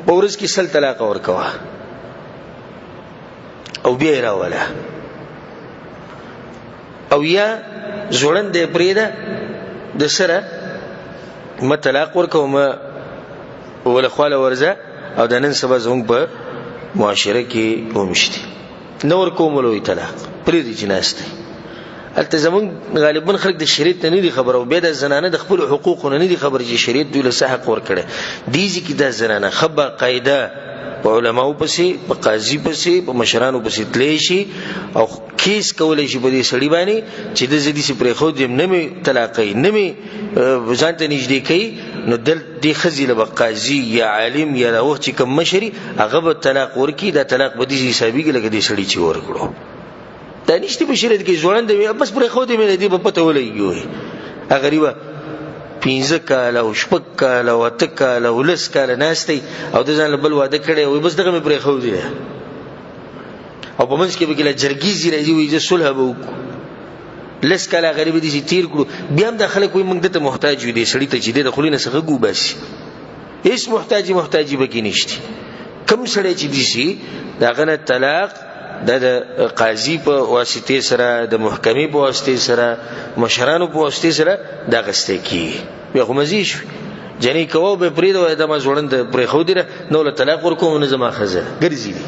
په ورځ کې 100 طلاق ورکوه او بیا یې راوله او یا ځوړند یې پرېږده د سره ما طلاق ورکوه ما وله خواله ورځه او د نن سبا زموږ په معاشره کې هم شته نه ورکوم ولوی طلاق پرېږدي چې ناست دی. هلته زموږ غالبا خلک د شریعت نه دي خبر او بیا د زنانه د خپل حقوقو نه دي خبر چې شریعت دوی له څه حق ورکړی. دې ځای کې دا زنانه ښه باقاعده په علماو پسې په قاضي پسې په مشرانو پسې تللی شي او کیس کولی شي په دې سړي باندې چې د زه داسې پرېښود یم نه مې طلاقوي نه مې ځان ته نږدې کوي. نو دې ښځې له به قاضي یا عالم یا د وخت چې کوم مشري هغه به طلاق ورکړي. دا طلاق به داسې حسابېږي لکه دې سړي چې ورکړو. دا نشته په شریعت کې ځوړند وي بس پرېښود یې مې د دې به پته ولګي. هغه غریبه 15 کاله او 6 کاله او 8 کاله او 10 کاله ناست دی او د ځان له بل واده کړی وي بس دغه مې پرېښودی دی او په منځ کې به کله جرګیزې راځي وایي زه صلح به وکړو. 10 کاله غریبه داسې تېر کړو بیا هم دا خلک وایي موږ دته محتاج یو دې سړي ته چې دی د خولې نه څه غږ وباسي. هېڅ محتاجي به کې نشته. کوم سړی چې داسې د هغه نه طلاق دا د قاضي په واسطې سره د محکمې په واسطې سره مشرانو په واسطې سره دا اخیستی کېږي. بیا خو مزې شوي جنۍ کوه به یې پرېږده وایي دا ما ځوړند پرېښودې ده نو له طلاق ورکوم نه زما ښځه ده ګرځي دي.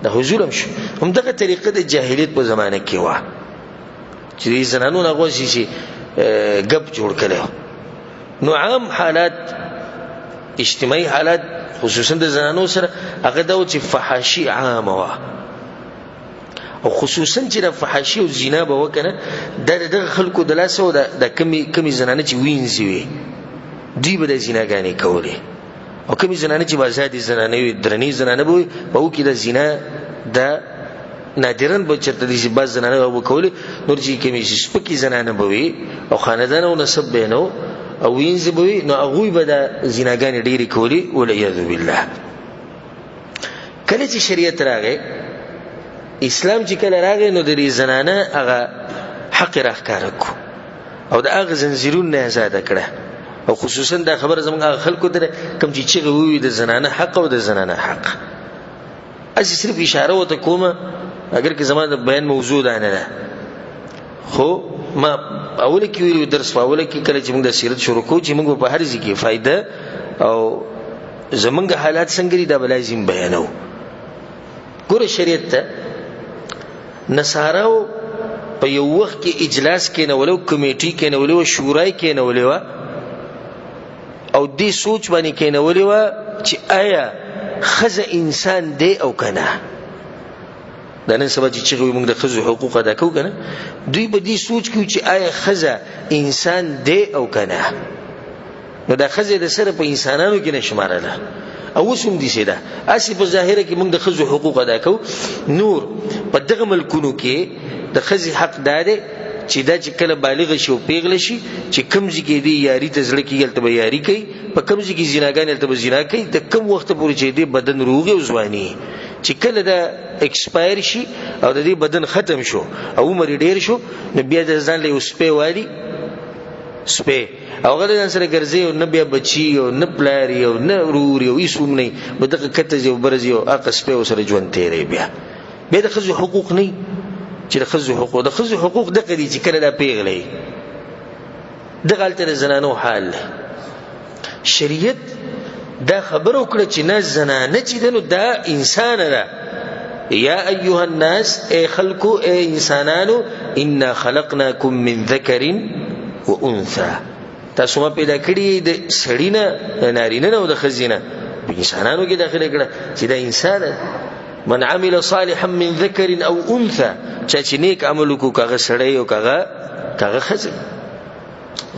دا خو ظلم شو. همدغه طریقه د جاهلیت په زمانه کې وه چې د زنانو نه غوښې چې ګپ جوړ کړی. نو عام حالات اجتماعي حالات خصوصا د زنانو سره هغه دا چې فحاشي عامه وا او خصوصا چې د فحاشي او زنا به وکنه د خلکو د لاسو د کمی زنانه چې وینځي وي دوی به د زناګانې کولې او کمی زنانه چې بازادي زنانه وي درنی زنانه به او کې د زنا د نادرن به چرته دي باز زنانه به کولې نور چې کمی سپکی زنانه به وي او خاندان او نسب به نو او وینځي به وي نو هغه به د زناګانې ډېری کولې ولعیاذ بالله. کله چې شریعت راغی اسلام چې کله راغی نو د زنانه هغه حق راښکاره کو او د هغه زنجیرونه آزاد کړه او خصوصا دا خبره زموږ خلکو ته کوم چې وی د زنانه حق او د زنانه حق اسی صرف اشاره وته کومه اگر که زموږ د بیان موضوع ده نه خو ما اوله کې ویلو درس اوله کې کله چې موږ د سیرت شروع کوو چې موږ په هر ځای کې فائدہ او زموږ حالات څنګه دي دا لازم بیانو. ګوره شریعت ته نصاراو په یو وخت کې اجلاس کې نه ولو کمیټي کې نه ولو شورای کې نه ولو او دې سوچ باندې کې نه ولو چې آیا خزه انسان دی او کنه دا نن سبا چې موږ د خزو حقوق ادا کوو کنه دوی به دې سوچ کوي چې آیا خزه انسان دی او کنه نو دا خزه د سره په انسانانو کې نشمارله او وسوم دي شه ده اسی په ظاهره کې موږ د خزو حقوق ادا کوو نور په دغه ملکونو کې د خزي حق داده چې دا چې کله بالغ شي او پیغله شي چې کمزې کې دی یاري ته زړه کې یلته به یاري کوي په کمزې کې زناګان یلته به زنا کوي د کم وخت پورې چې دی بدن روغ او ځواني چې کله دا ایکسپایر شي او د دې بدن ختم شو او عمر ډیر شو نو بیا د ځان له اوسپې والی سپې او غل سره ګرځي او نه بیا بچي او نه پلاری او نه وروري او هیڅوم نه بدغه کته جو برزي او اقص په سره ژوند تیرې بیا د خزو حقوق نه چې د خزو حقوق د قدي چې کله دا پیغلې د غلطه زنانو حال شریعت دا خبرو کړ چې نه زنانه چې دنو دا انسان ده یا ایها الناس اے خلقو اے انسانانو انا خلقناکم من ذکر و انثى تاسو ما پیدا کړی د سړینه نارینه نو د خزینه په انسانانو کې داخله کړه چې دا انسان من عمل صالحا من ذکر او انثى چې نیک عمل کو کاغه سړی او کاغه خزه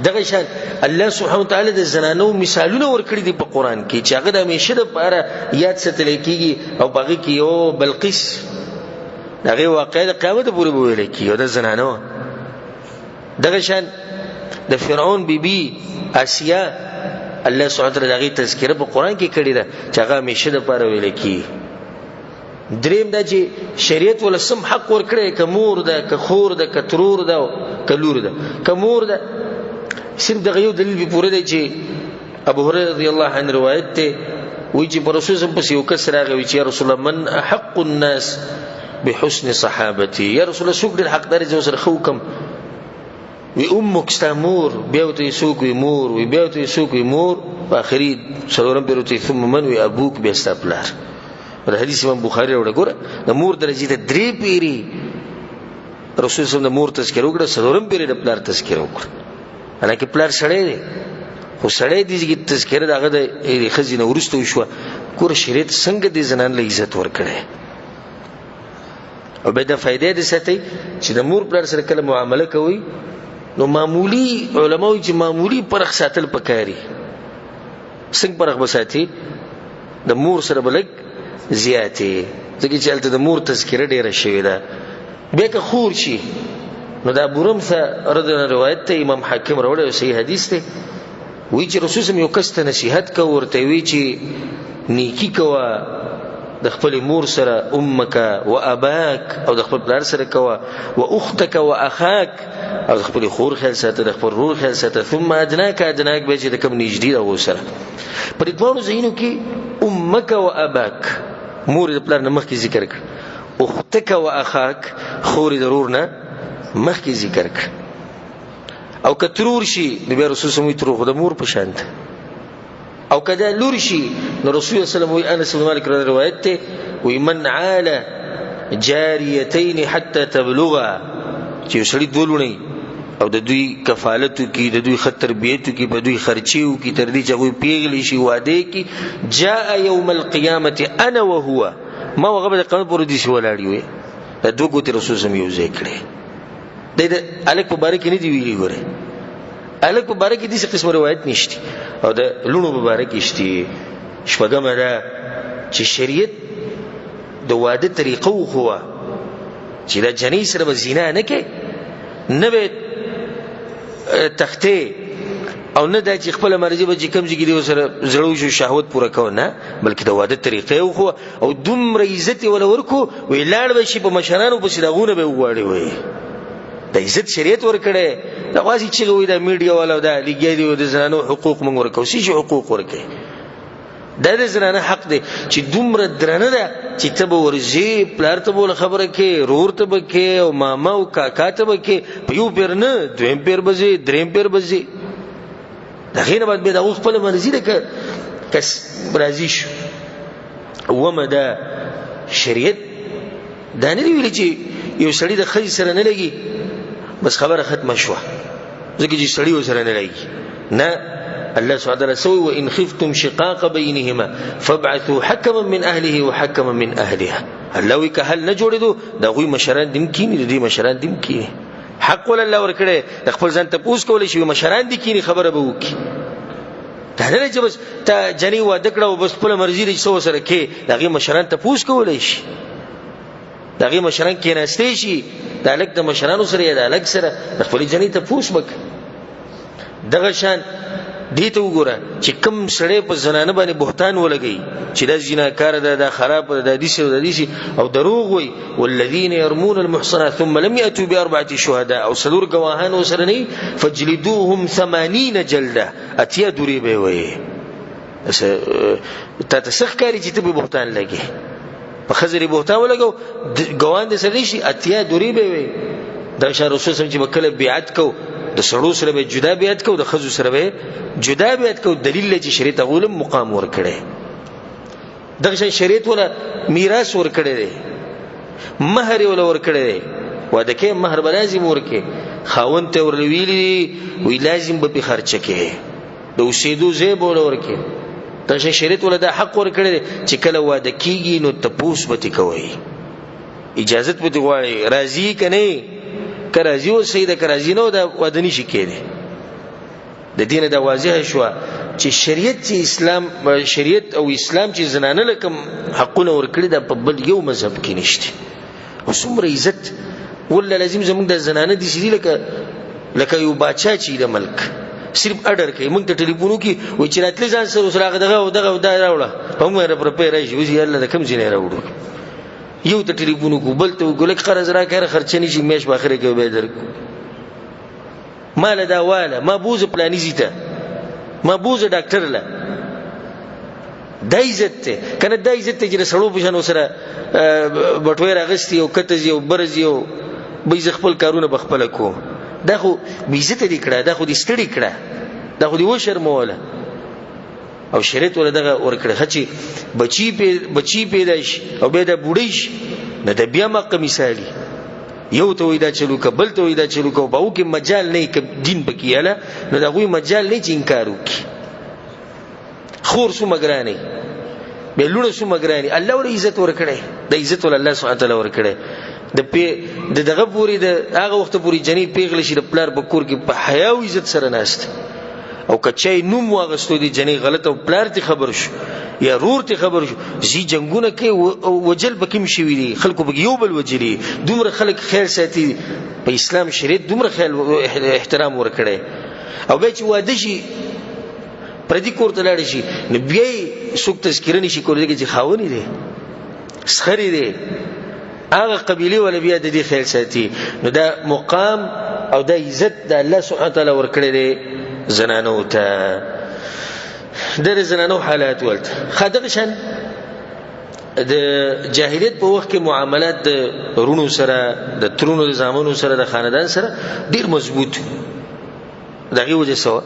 دغه شان الله سبحانه وتعالى د زنانو مثالونه ورکړي دي په قران کې چې هغه د همیشه لپاره یاد ستل کېږي او باغی کې یو بلقیس دغه واقعه د قیامت پورې ویل کېږي او د زنانو دغه شان د فرعون بیبي آسیا الله سبحانه وتعالى دغه تذکرہ په قران کې کړی ده چې هغه همیشه لپاره ویل کېږي. دریم دا چې شریعت ول سم حق ور کړی کمور ده کخور ده کترور ده کلور ده کمور ده صرف دغه یو دلیل به پوره دی چې ابو هريره رضی الله عنه روایت ته وی چې رسول الله پس یو کس راغی چې رسول الله من حق الناس بحسن صحابتي یا رسول الله شکر الحق دار جو سره خو کم وی امک استامور بیاوته سوق وی مور وی بیاوته سوق وی مور په اخري څلورم پیروتی ثم من وی ابوک بیا استپلار د حدیث امام بخاری وړه د مور درجه ته درې پیری رسول الله د مور تذکر وکړه څلورم پیری د پلار تذکر وکړه حالانکه پلار سړی دی خو سړی دی چې تذکر دغه د خزینه ورسته شو کور شریعت څنګه د زنان له عزت ورکړي او به د فائدې د ستې چې د مور پلار سره کله معامله کوي نو معمولی علماء چې معمولی پرخ ساتل پکاري څنګه پرخ بساتي د مور سره بلک زیاتې ځکه چې الته د مور تذکره ډیره شوی ده به که خور شي نو دا بورم څه رده روایت ته امام حاکم راوړی صحیح حدیث ته وی چې رسول الله یو کس ته نصیحت کو ورته وی چې نیکی کوا د خپل مور سره امک او اباک او د خپل پلار سره کوا او اختک او اخاک او د خپل خور خیال ساته د خپل رور خیال ساته ثم ادناک به چې د کوم نږدې او سره پر دوه زینو کې امک او اباک مور د پلار نه مخکې ذکر کړ اختک او اخاک خور د رور نه مخکې ذکر کړ او کترور شي د رسول الله تر د مور په شان او کدا لور شي نو رسول الله صلی الله علیه وسلم انس بن مالک روایت ته وی من عال جاریتین حتى تبلغا چې سړی دولونی او د دوی کفالتو کی د دوی خطر بیتو کی په دوی خرچیو کی تر دې چې غوي پیغلی شي واده کی جاء یوم القیامت انا وهو ما وغه د قیامت پر دې شو لاړی وي د دوه ګوت رسول سم یو ذکر د الک مبارک نه دی ویلي ګوره الک مبارک دي څه قسم روایت نشته او د لونو مبارک شته شپږم دا چې شریعت د واده طریقو خو چې دا جنې سره به زنا نه کوي نه به تخته او نه دا چې خپل مرزي به کم ځګي دی سره زړو شو شهوت پوره کو نه بلکې د واده طریقې خو او دومره عزت ولا ورکو وی لاړ به شي په مشرانو په سیدغونه به وغواړي وي د عزت شریعت ورکړي دا واسي چې وي د میډیا والا دا لګي دی د زنانو حقوق موږ ورکو سي حقوق ورکړي دا د زنانه حق دی چې دومره درنه ده چې ته به ورځي پلار ته بول خبره کې رور ته به کې او ماما او کاکا ته به کې په یو پیر نه دویم پیر بځي دریم پیر بځي دا غینه باید به د خپل مرزي ده کس راضي شو ومه دا شریعت دا نه ویل چې یو سړی د خځې سره نه لګي بس خبره ختمه شوه ځکه چې سړی سره نه لګي نه الله سبحانه وتعالى سوى وإن خفتم شقاق بينهما فابعثوا حكما من أهله وحكما من أهلها الله وی که حل نه جوړېدو دا غوي مشران دیم کینی دي مشران دیم کینی حق ول الله ورکړي د خپل ځان ته پوس کولای شي مشران دي کینی خبره به وکي دا نه چې بس ته جنې واده کړه او بس خپل مرزي دي څو سره کې دغه مشران ته پوس کولای شي دغه مشران کې نهسته شي د الک د مشرانو سره یا د الک سره خپل جنې ته پوس وک دغه شان دې ته وګوره چې کم سړی په زنانه باندې بهتان ولګي چې دا زناکار ده دا خراب ده د دې او دروغ وي والذین يرمون المحصنات ثم لم يأتوا بأربعة شهداء او صدور گواهان وسره نه فجلدوهم 80 جلده اتیا دوری به وي ته تسخ کاری چې ته به بهتان لګي په خزري بهتان ولګو گواهان دې سره شي اتیا دوری به وي دا رسول الله چې وکړه بیعت کو د سړو سره به جدا بیعت کو د خزو سره به جدا بیعت کو دلیل چې شریعت غولم مقام ور کړي دغه شریعت ولا میراث ور کړي دي مہر ولا ور کړي دي واده کې مہر لازم ورکې خاوند ته ور ویلي وی لازم به خرچه کې د اوسېدو زیب ور ورکې دغه شریعت ولا د حق ور کړي چې کله واده کیږي نو تپوس به کوي اجازه به غواړي راضي کني کرازی او سیده کرازی نو دا ودنی شي کېده د دینه د واضح شو چې شریعت چې اسلام شریعت او اسلام چې زنانه لکم حقونه ورکړي د په بل یو مذهب کې نشته وسمره عزت ولا لازم زموږ د زنانه دي سړي لکه یو بادشاہ چې د ملک صرف اډر کوي موږ ته ټلیفون کوي و چې راتلې ځان سره دغه راوړه په موږ پر پیرای شي وزي الله د کم ځینې راوړو یو ته ټلیفون کو بل ته ګلک قرض را کړه خرچنی شي مېش باخره کې به درکو مال دا واله ما بوز پلاني زیته ما بوز ډاکټر لا د عزت ته کنه د عزت ته چې سړو پښانو سره بټوي راغستي او کته یو برزي او به خپل کارونه بخپل کو دا خو عزت دې کړه دا خو دې ستړي کړه دا خو دې و شرموله او شریعت ول دغه ورکړه چې بچی پیدا شي او به د بوډۍ شي نه د بیا مقه مثالی یو ته وېدا چلو کبل ته وېدا چلو کو باو کې مجال نه ک دین بکیاله نو دا غوي مجال نه چې انکار وکي خور سو مګرانی به لونه سو مګرانی الله ور عزت ورکړي د عزت ول الله سبحانه تعالی ورکړي د دغه پوری د هغه وخت پوری جنې پیغله شي د پلار بکور کې په حیا او عزت سره ناشته او کچای نوم واغستو دي جنې غلط او پلار ته خبر شو یا رور ته خبر شو زی جنگونه کې وجل بکیم شوی دي خلکو به یو بل وجلی دومره خلک خیر ساتي په اسلام شریعت دومره خیر احترام ورکړي او به چې واده شي پردي کور ته لاړ شي نو بیا څوک تذکر نشي کولای چې خاوني دي سخري دي هغه قبيله ولا بیا د دې خیر ساتي نو دا مقام او دا عزت د الله سبحانه تعالی ورکړي دي زنانو ته در زنانو حالات ولته خدغه شان د جاهلیت په وخت کې معاملات د رونو سره د ترونو د زامنو سره د خاندان سره ډیر مضبوط دغه وجه سو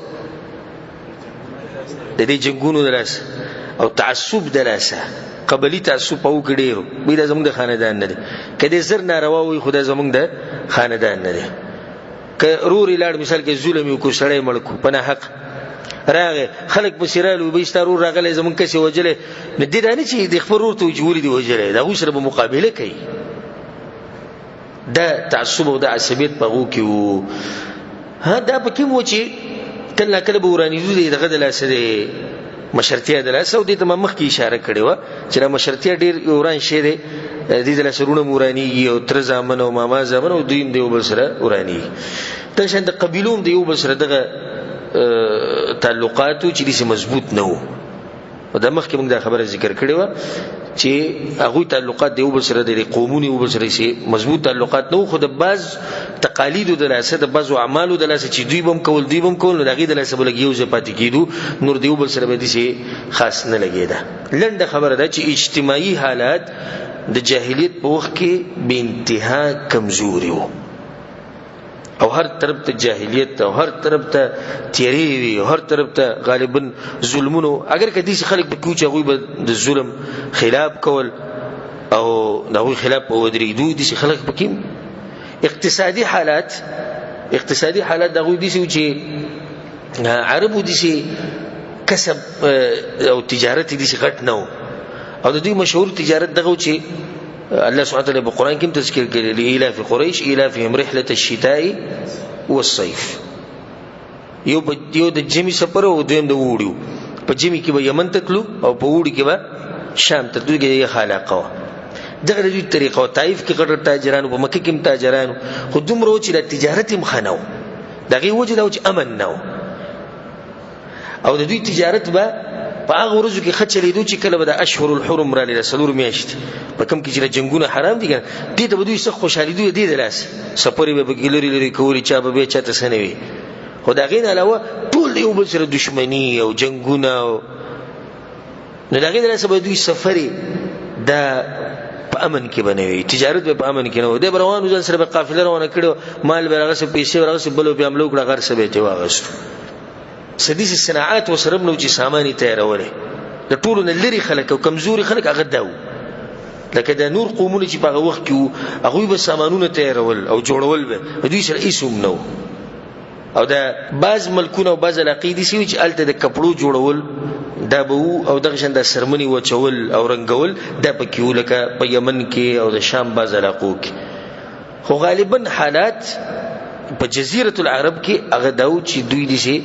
د دې جنگونو درس او تعصب دراسه قبلی تعصب او کډیرو به د زموږ د خاندان نه دي کله زر ناروا وي خدای زموږ د خاندان نه دي که روري لاړ مثال کې ظلم یو کو سړی مړ کو پناه حق راغه خلک بصیرالو به ستارو راغله زمون کسي وجله نه دي نه چې د خبرور ته جوړي دی وجله دا وسره به مقابله کوي دا تعصب او د عصبیت په کې وو ها دا پکې مو چې کله کله به ورانی دوی دغه د لاسه مشرتیا د لاسه او د مخ کې اشاره کړې و چې را مشرتیا ډیر وران شه دي د لاسه رونه مورانی او تر زامن او ماما زامن او دین دی وبل سره ورانی ته شند قبیلوم دی وبل سره دغه تعلقاتو چې دې مضبوط نه وو او د مخ کې موږ دا خبره ذکر کړې و چې هغه تعلقات دی وبل سره د قومونی وبل سره شي مضبوط تعلقات نو خو د بعض تقالید د لاسه د بعض اعمالو د لاسه چې دوی بم کول نو دغه د لاسه بلګیو زپاتې کیدو نور دی وبل سره به دي شي خاص نه لګیدا لنډه خبره ده چې اجتماعي حالات د جاهلیت په وخت کې به انتها کمزوري وو او هر طرف ته جاهلیت او هر طرف ته تیری وي هر طرف ته غالبا ظلمونو اگر کدي خلک د کوچ غوي د ظلم خلاف کول او دغه خلاف ودرېدو دي خلک پکې اقتصادي حالات دغه دي چې عربو دي کسب او تجارت دي غټ نو او د دې مشهور تجارت دغه چې الله سبحانه وتعالى بالقرآن كم تذكر لإلاف قريش إلافهم رحلة الشتاء والصيف یو د جمی سفر او دویم د وړو په جمی کې به یمن تتلو او په وړو کې به شام تتلو کې خلاقه دغه د طریقه او طائف کې ګټ تاجرانو په مکه کې تاجرانو خو دومره چې د تجارت مخنو دغه وجه دا چې امن نو او د دوی تجارت به په هغه ورځو کې خچلې دوی چې کله به د اشهر الحرم را لري سلور میاشت په کوم کې چې جنگونه حرام دي دي ته دوی څه خوشالي دوی دي د لاس سفرې به ګلوري لري کولی چا به چاته سنوي خو دا غین علاوه ټول یو بل سره دښمنی او جنگونه نو دا غین لاس به دوی سفرې دا په امن کې بنوي تجارت به په امن کې نه و د روانو ځان سره به قافله روانه کړو مال به راغسه پیسې راغسه بل به عملو کړه غر سبه ته واغست سديس الصناعات وسرب نو چې سامانی تیارولې د ټولو نه لري خلک او کمزوري خلک هغه داو لکه د نور قومونه چې په هغه وخت کې هغه به سامانونه تیارول او جوړول به دوی سره هیڅوم نو او دا بعض ملکونه او بعض علاقې دي چې الته د کپړو جوړول دا به او دغه شند سرمنی وچول او رنگول دا پکې ولکه په یمن کې او د شام بعض علاقو کې خو غالبا حالات په جزیره العرب کې هغه داو چې دوی دي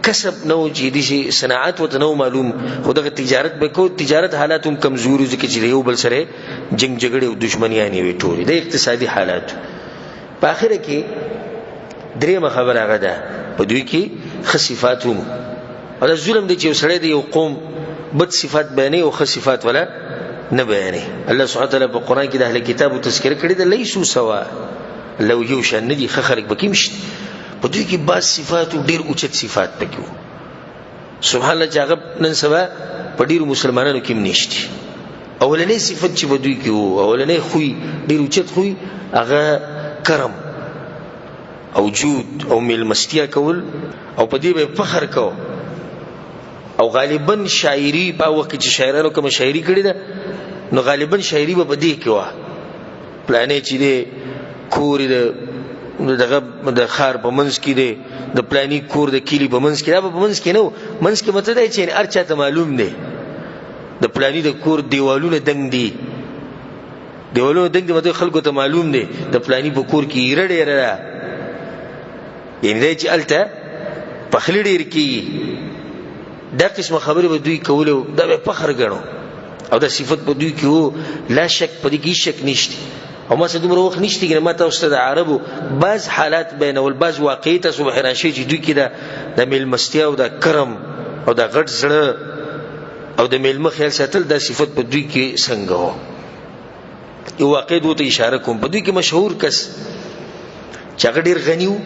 کسب نو چې دي صناعت وته نو معلوم خدغه تجارت به کو تجارت حالاتم کمزوري ځکه چې یو بل سره جنگ جګړه او دښمنیانی وي ټول د اقتصادي حالات په اخر کې درېمه خبره هغه ده په دوی کې خصيفاتون او د ظلم د چې سره د یو قوم بد صفات بیانې او خصيفات ولا نه بیانې الله سبحانه وتعالى په قران کې د اهل کتابو تذکر کړی د لیسو سوا لو یو شان ندي خلق بکیمش په دوی کې بعض صفات ډیر اوچت صفات پکې سبحان الله چې هغه نن سبا په ډیرو مسلمانانو کې نشته اولنې صفت چې په دوی کې وو اولنې خوې ډیر اوچت خوې هغه کرم او جود او ملمستیا کول او په دې به فخر کو او غالبا شاعری په وخت کې شاعرانو کوم شاعری کړی ده نو غالبا شاعری به په دې کې و پلانې چې دې کور دې دغه د خار په منځ کې دی د پلاني کور د کلی په منځ کې دا په منځ کې نو منځ کې مته دی چې هر چاته معلوم دی د پلاني د کور دیوالونه دنګ دي مته خلکو ته معلوم دی د پلاني په کور کې یره ډیره یعنی چې الته په خلی ډیر کې دا قسمه خبره به دوی کولو دا به فخر غنو او دا صفت په دوی کې وو لا شک په دې کې شک نشته او ما څه دومره وخت نشته چې ما تاسو ته د عربو بعض حالات بینول بعض واقعیت صبح راشي چې دوی کې د ملمستیا او د کرم او د غټ زړه او د ملمخ خیال ساتل د صفت په دوی کې څنګه و یو واقع دوی اشاره کوم په دوی کې مشهور کس چې هغه ډیر غنی و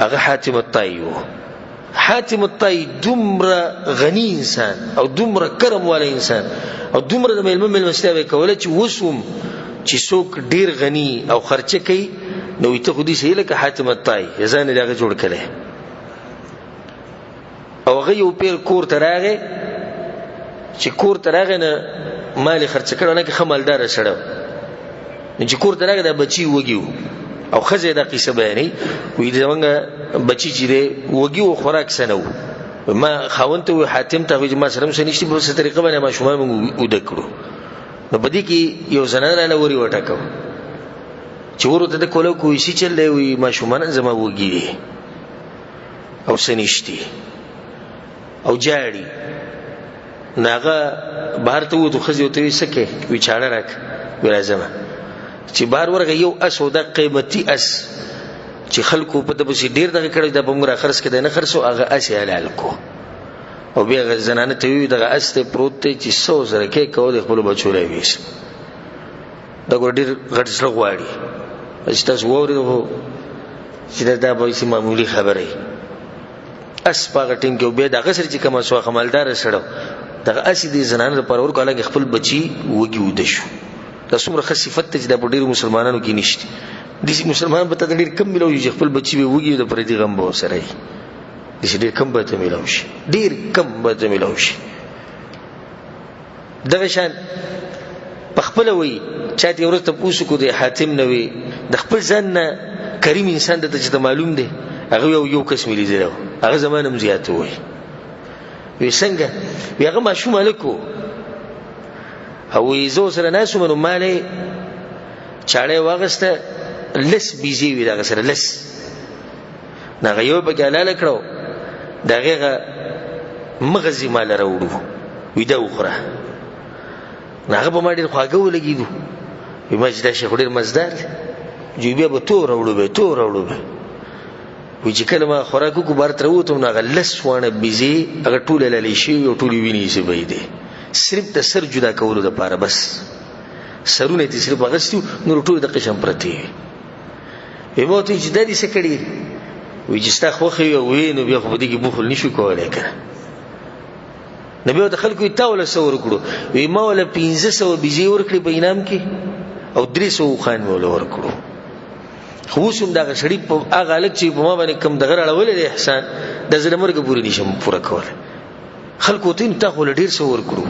هغه حاتم الطایی و حاتم الطایی دومره غنی انسان او دومره کرم والا انسان او دومره د ملمستیا وکوله چې وسوم چې څوک ډیر غنی او خرچه کوي نو ته خو دې سې لکه حاتم الطایی ځان له جوړ کړي او هغه یو پیر کور تراغه چې کور تراغه نه مال خرچه کړو نه کې خمالدار سره چې کور تراغه د بچي وګیو او خزه دا قصه بیانې وې زمونږ بچی چې دی وږي او خوراک سنو ما خاونته و حاتم ته وې ما سره سنشتي په څه طریقه باندې ما شومان موږ ودکړو نو بدی کې یو زنانه له وری وټاکو چې ورته د کولو کوی شي چل دی وې ما شومان زما وږي او سنشتي او جاړي ناغه بهر ته وته خزه ته وسکه وی چاړه راک ولازمه چې بهر ورغه یو اس او د قیمتي اس چې خلکو په دبسې ډیر دغه کړي د بمره خرڅ کړي نه خرڅو هغه اس حلال کو او بیا زنانه ته وی دغه اس ته پروت ته چې 100 زره کې کول خپل بچو لای ویس دا ګور ډیر غټ سره غواړي چې تاسو ووري چې دا به سي معمولی خبره اس پاګه ټینګ او به دغه سره چې کوم سو خمالدار سره دغه اس دي زنانه لپاره ورکو لګ خپل بچي وږي ود شو دا څومره خصيفت چې د ډیرو مسلمانانو کې نشته دي مسلمان به ته ډیر کم ملو چې خپل بچي به وږي د پردي غم به سره دي ډیر کم به ته ملو شي ډیر کم به ته ملو شي دغه شان خپل وی چاته ورته پوسو کو دی حاتم نوي د خپل ځان کریم انسان ته چې معلوم دی هغه یو قسم لیدل هغه زمانم زیات وای وی څنګه وی هغه ماشوم الکو او یزو سره ناسو منو مالې چاړې واغسته لس بيزي وی دا سره لس ناغه یو په ګالاله کړو دغه مغزي مال راوړو وی دا وخره ناغه په ما ډیر خواږه ولګیدو وی ما چې دا شیخ ډیر مزدار جوبیا به تو راوړو به وی چې کله ما خوراکو کو بار تر وته ناغه لس وانه بيزي هغه ټول لاله شي او ټول ویني سي به دي صرف د سر جدا کولو لپاره بس سرونه دې صرف غستو نور ټول د قشم پرتی وي مو ته چې د دې سکړي وي چې ستا خو خو وي نو بیا خو دې کې بوخل نشو کولای کنه نبی د خلکو تاوله سور کړو وی ما ول 1500 بيزي ورکړي په انعام کې او 300 خان مول ورکړو خو سم دا شریف په هغه الک چې په ما باندې کم دغه راولې د احسان د زلمرګ پوری نشم پورا کول خلکو تین ته ول ډیر سو ورکړو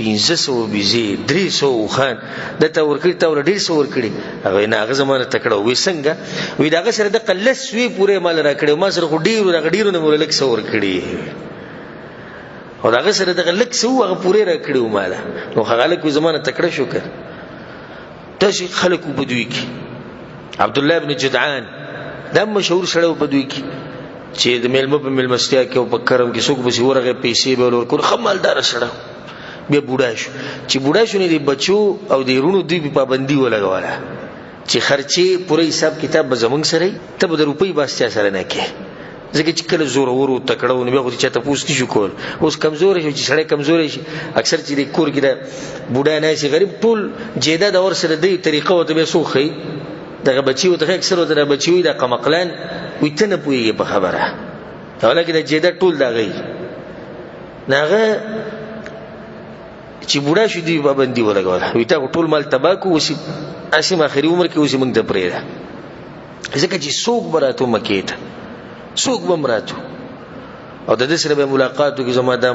1500 بيزي 300 خان د تا ورکړي ته ول ډیر سو ورکړي هغه نه هغه زمانه تکړه وې څنګه وې داغه سره د قلس وی پوره مال راکړي ما سره خو ډیرو نه مول لک سو ورکړي او داغه سره د لک سو هغه پوره راکړي مال نو هغه لک زمانه تکړه شو کړ تاسو خلکو بدوي کی عبد الله ابن جدعان دا مشهور سره په دوی کې چې د ملمو په ملمستیا کې او په کرم کې څوک به ورغه پیسې به ورکول خمالدار سره به بوډا شو چې بوډا شو نه دی بچو او د رونو دی په پابندي ولګواله چې خرچي پوره حساب کتاب به زمونږ سره ته به د روپۍ باسچا سره نه کې ځکه چې کله زور ورو تکړه ونه به چې ته پوښتنه شو کول اوس کمزور شي چې سړی کمزور شي اکثر چې د کور کې د بوډا نه شي غریب ټول جیداد اور سره دی طریقه وته به سوخي دغه بچیو ته اکثر د بچیو د قمقلان وي تنه پوي په خبره ولکه د جیده ټول دغه ناغه چې بوډا شو دی پابندي ولګول وي تا ټول مال تباکو وسی اسیم اخري عمر کې وسی موږ د پرې ځکه چې څوک براتو مکیت څوک بمراتو او د دې سره به ملاقاتو کې زما دا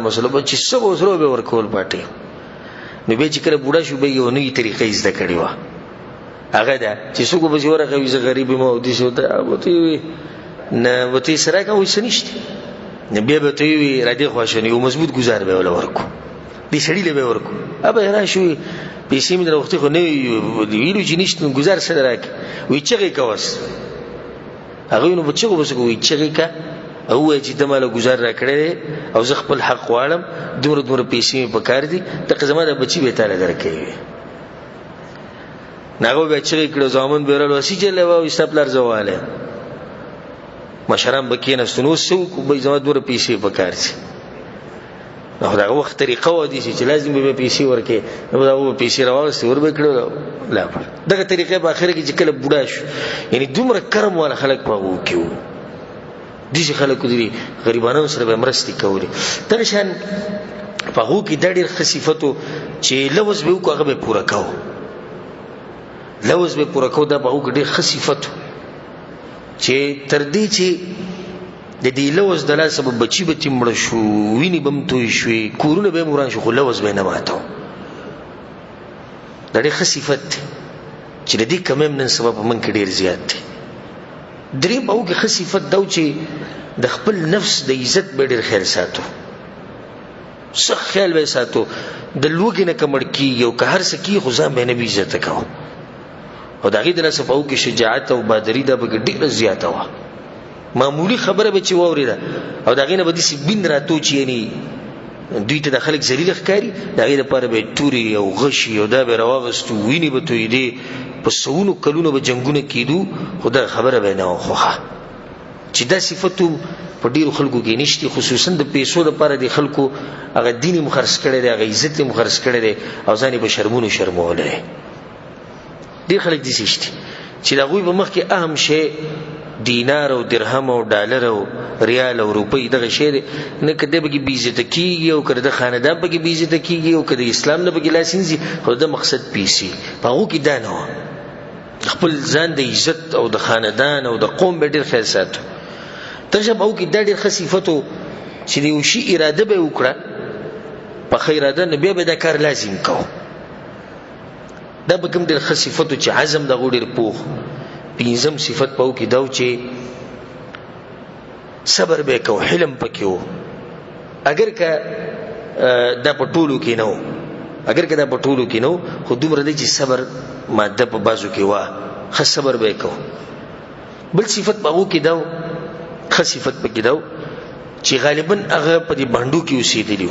مسله به چې سبو سره به ورکول پاتې نو به چې کله بوډا شو به یو نوې طریقې زده کړې و هغه دا چې څوک به جوړه کوي زه غریب مو دي شو ته وتی نه وتی سره کا وښ نشته نه بیا به ته وی را دي خوښنی او مضبوط گزار به ول ورکو دې سړی له به ورکو ابه را شو پیسې مې دروخته خو نه ویلو چې نشته گزار سره راک وی چغې کوس هغه نو بچو به څه وی چغې کا او چې د مال گزار را کړې او زه خپل حق غواړم دومره پیسې په کار دي ته زما د بچي به تعالی درکې ناغو به چې کړه زامن بیرل وسی چې له و استپلر زواله مشران بکینه سنو سو کو به زما دوره پیسې پکارسي نو دا وخت طریقه و دي چې لازم به پیسې ورکې نو دا و پیسې راوست ور به کړو لا دغه طریقې په اخر کې چې کله بوډا شو یعنی دومره کرم ولا خلک پاغو کیو دي خلک دي غریبانو سره به مرستي کوي تر شان پاغو کې د ډېر خصيفتو چې لوز به کو هغه به پورا کاو لوز به پورا کو دا پاغو کې ډېر خصيفتو چې تر دې چې د دې لوز د لاس سبب بچي به تمړ شو ویني بم توي شوي کورونه به موران شو خو لوز به نه ماتو د دې خصيفت چې د دې کم نن سبا په من کې ډیر زیات دی. درې په کې خصيفت دا چې د خپل نفس د عزت به ډیر خیال ساتو، صح خیال به ساتو، د لوګي نه کمړ کیږي او که هر څه کی خو ځان به نه بي عزت کوو. او دا غي د صفاو کې شجاعت او بادری دا به ډیره زیاته و. معمولی خبره به چې ووري او دا غي نه به دي سبین راتو چې یعنی دوی ته د خلک ذلیل ښکاری، دا غي لپاره به توري او غشي او دا به راوغستو ویني به توې دي په سونو کلونو به جنگونه کیدو. خدا خبره به نه خوخه چې دا صفاتو په ډیرو خلکو کې نشتی، خصوصا د پیسو لپاره د خلکو هغه دیني مخرج کړي دي، هغه عزت مخرج کړي دي او ځان به شرمولې. ډیر خلک دي سشتي چې دا غوي په مخ کې اهم شی دینار او درهم او ډالر او ریال او روپۍ دغه شی نه کده به کې بیزته کیږي او کده خاندان به کې بیزته کیږي او کده اسلام نه به کې لاسینځي. خو د مقصد پیسي په هغه کې دا نه خپل ځان د عزت او د خاندان او د قوم به ډیر خیال ساتو. تجربه او کې د ډیر خصيفتو چې یو شی اراده به وکړه په خیر اراده نه به د کار لازم کو. دا به کوم ډیر خصيفتو چې عزم د غوډیر پوخ. پنځم صفت پاو کې دا چې صبر به کو، حلم پکې وو. اگر که دا پټولو کې نو، اگر که دا پټولو کې نو، خو دومره دی چې صبر ماده په بازو کې وا، خ صبر به کو. بل صفت پاو کې دا خصيفت پکې دا چې غالبا هغه په دې باندو کې اوسېدلی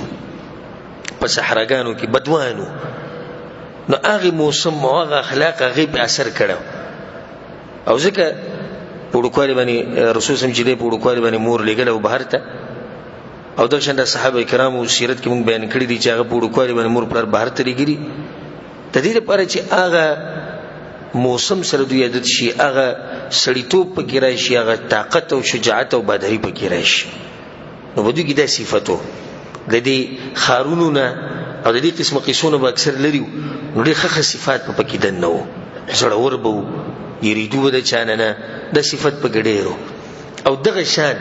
په صحراګانو کې بدوانو، نو هغه موسم او هغه اخلاق هغه په اثر کړو. او ځکه پوډکوالي باندې رسول سم چې دې پوډکوالي باندې مور لګل او بهر ته، او د شند صحابه کرامو سیرت کې مونږ بیان کړی دي چې هغه پوډکوالي باندې مور پر بهر ته لګري. د دې لپاره چې هغه موسم سره دوی عادت شي، هغه سړیتوب پکې راشي، هغه طاقت او شجاعت او بادری پکې راشي. نو بده کې دا صفاتو د دې خارونو نه او د دې قسمه قصونه به اکثر لري. نو ډېر ښه صفات په پکې دنه وو، زړور به وو، یریدو د چانه نه د صفت په ګډېرو او دغه شان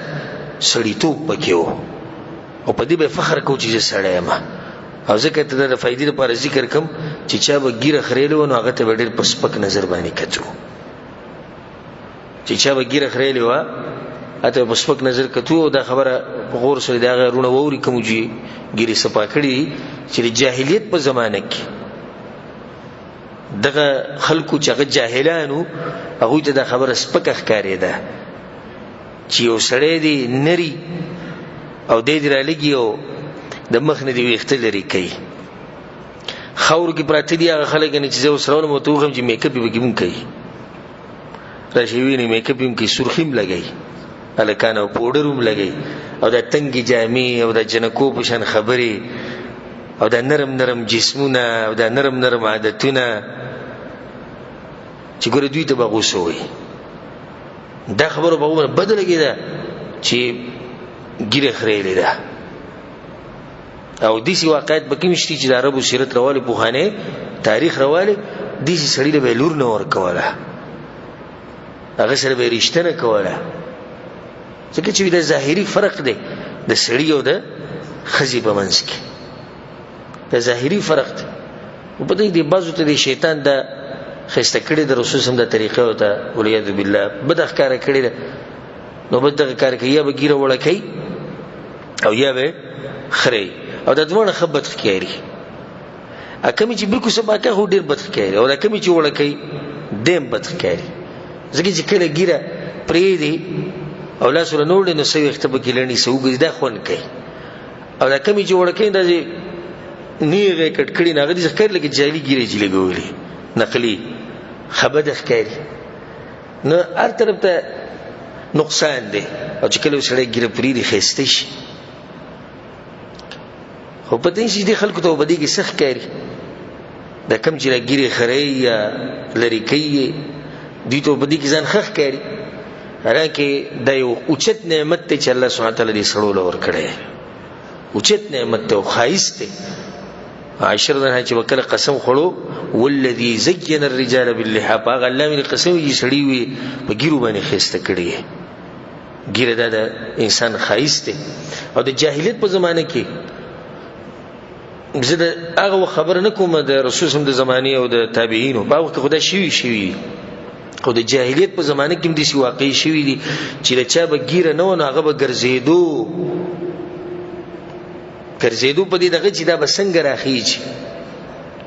سړیتوب پکې وو. او په دې به فخر کو چې سړی یم. او ځکه ته د فائدې لپاره ذکر کوم چې چا به ګیره خریلو نو هغه ته ډېر په سپک نظر باندې کتو. چې چا به ګیره خریلې وه اته په سپک نظر کتو. او دا خبره په غور سره د هغه رونه ووري کوم چې ګیرې صفا کړي چې د جاهلیت په زمانه کې دغه خلکو چې هغه جاهلانو هغوی ته دا خبره سپکه ښکارېده چې یو سړی دی نری او دی دې رالګي او د مخ نه دې ویښته لرې کوي. خاورو کې پراته دي هغه خلک چې زه اوس راولم ورته وښیم چې میک اپ یې پکې هم کوي، راشي ویني میک اپ یې هم کوي، سرخي هم لګوي، هلکان او پوډر هم لګوي، او دا تنګې جامې او دا جنکو په شان خبرې او دا نرم نرم جسمونه او دا نرم نرم عادتونه چې ګوره دوی ته به غوسه وي. دا خبره به ومنه بده لګېده چې ګیره خریلې ده. او داسې واقعیت به کوم شته چې د عربو سیرت راوالي، پوخانه تاریخ راوالي، داسې سړي له به لور نه ورکوله، هغه سره به رشته نه کوله. ځکه چې دا ظاهري فرق دی د سړي او د ښځې په منځ کې، دا ظاهري فرق دی. په دې بعضو ته د شیطان د خسته کړي د رسول سم د طریقې او ته ولیاذ بالله بد ښکارا کړي ده. نو بد دغه کار کوي، یا به ګیره وړه کوي او یا به خري، او د دوه خبرت ښکاري. اکه چې بالکل سبا که هو ډیر بد ښکاري، او اکه چې وړه کوي دیم بد ښکاري. ځکه چې کله ګیره پرې دی او لاس ور نوړ نو سوي اختبه کې لړنی سوګي دا خون کوي، او اکه چې وړه کوي دا نیغه کټکړی نه غدي ښکار لکه جالي ګیره جلې ګولې نقلی خبره ښکاري. نو هر طرف ته نقصان دی. او چې کله سړی ګیره پرې دی خسته شي، خو پته نشي دي خلکو ته وبدي کې سخت کاری دا کم چې راګيري خړې یا لری کوي دي ته وبدي کې ځان خخ کاری. حالانکه دا یو اوچت نعمت ته چې الله سبحانه تعالی دې سړول ور کړی، اوچت نعمت ته خایسته. عائشہ رضی الله عنها چې وکړه قسم خړو والذي زين الرجال باللحى، هغه الله مې قسم یې سړی وي په ګیرو باندې خسته کړی. ګیره دا انسان خایسته. او د جاهلیت په زمانه کې زه هغه خبر نه کوم د رسول صلی الله علیه وسلم د زمانه او د تابعینو په وخت خدای شوی او د جاهلیت په زمانه کې هم د سی واقعي شوی دي چې لچا به ګیره نه ونه هغه به ګرځېدو په دې دغه چې دا به څنګه راخیږي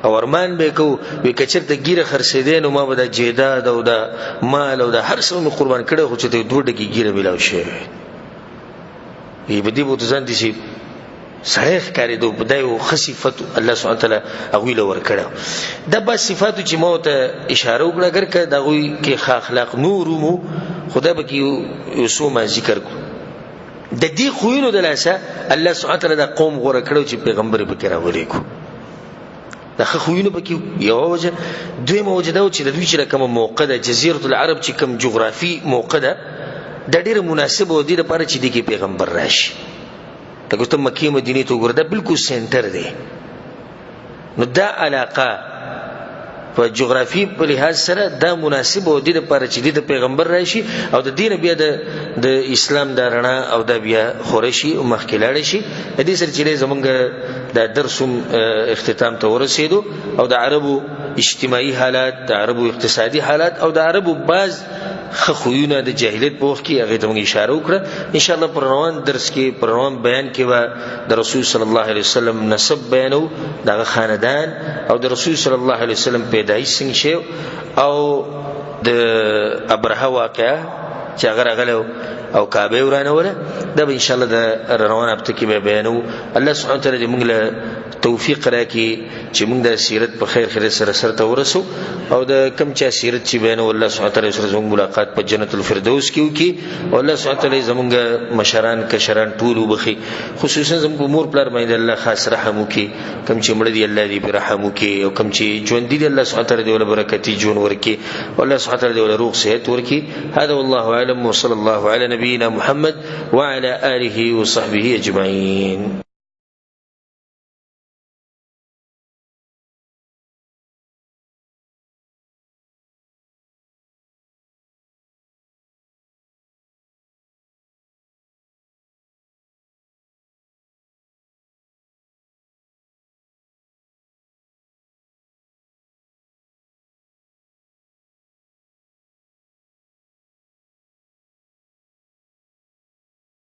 او ارمان به کو وی کچر ته ګیره خرڅېدې نو ما به د جیداد او د مال او د هر څه مې قربان کړه خو چې ته دوه ډکی ګیره ملاو شي به دې بوت ځان دي شي صحیح کاری دو بدایو خصيفت الله سبحانه وتعالى هغه له ور کړه د بس صفاتو چې مو ته اشاره وکړه اگر که دغه کې اخلاق نورمو خدای به کې یوسو ما ذکر کو د دې خوینو د لاسه الله سبحانه وتعالى د قوم غوړه کړو چې پیغمبر به کرا ولې کو د خوینو پکې یو وجه دوی موجوده او چې د دوی چې کوم موقع د جزیره العرب چې کوم جغرافي موقع ده د ډېر مناسب و دي لپاره چې د پیغمبر راشي لکه ته مکه مدینه ته وګورئ دا بالکل سنټر دی نو دا علاقه په جغرافي په لحاظ سره دا مناسب و دي لپاره چې د پیغمبر راشي او د دین بیا د اسلام د رڼا او د بیا خورشي او مخکلاړ شي د دې سره چې زمونږ د درسوم اختتام ته ورسېدو او د عربو اجتماعي حالات د عربو اقتصادي حالات او د عربو بعض خوونه د جاهلیت په وخت کې هغه ته موږ اشاره وکړه ان شاء الله پر روان درس کې پر روان بیان کې به د رسول صلی الله علیه وسلم نسب بیانو دغه خاندان او د رسول صلی الله علیه وسلم پیدایش څنګه شو او د ابرهه واقعه چې هغه راغلو او کعبه ورانوله دا به ان شاء الله د روان هفته کې به بیانو الله سبحانه وتعالى دې موږ له توفیق راکړي چې موږ د سیرت په خیر سره سره ورسو او د کم چا سیرت چې بیانو الله سبحانه وتعالى سره زموږ ملاقات په جنت الفردوس کې وکي او الله سبحانه وتعالى زموږ مشران کشران ټول وبخي خصوصا زموږ مور پلار باندې الله خاص رحم وکي کم چې مړ دي الله دې برحم وکي او کم چې ژوند دي الله سبحانه وتعالى دې ول برکتي ژوند ورکي او الله سبحانه وتعالى دې ول روغ صحت ورکي هذا والله اعلم وصلى الله على نبينا محمد وعلى آله وصحبه أجمعين.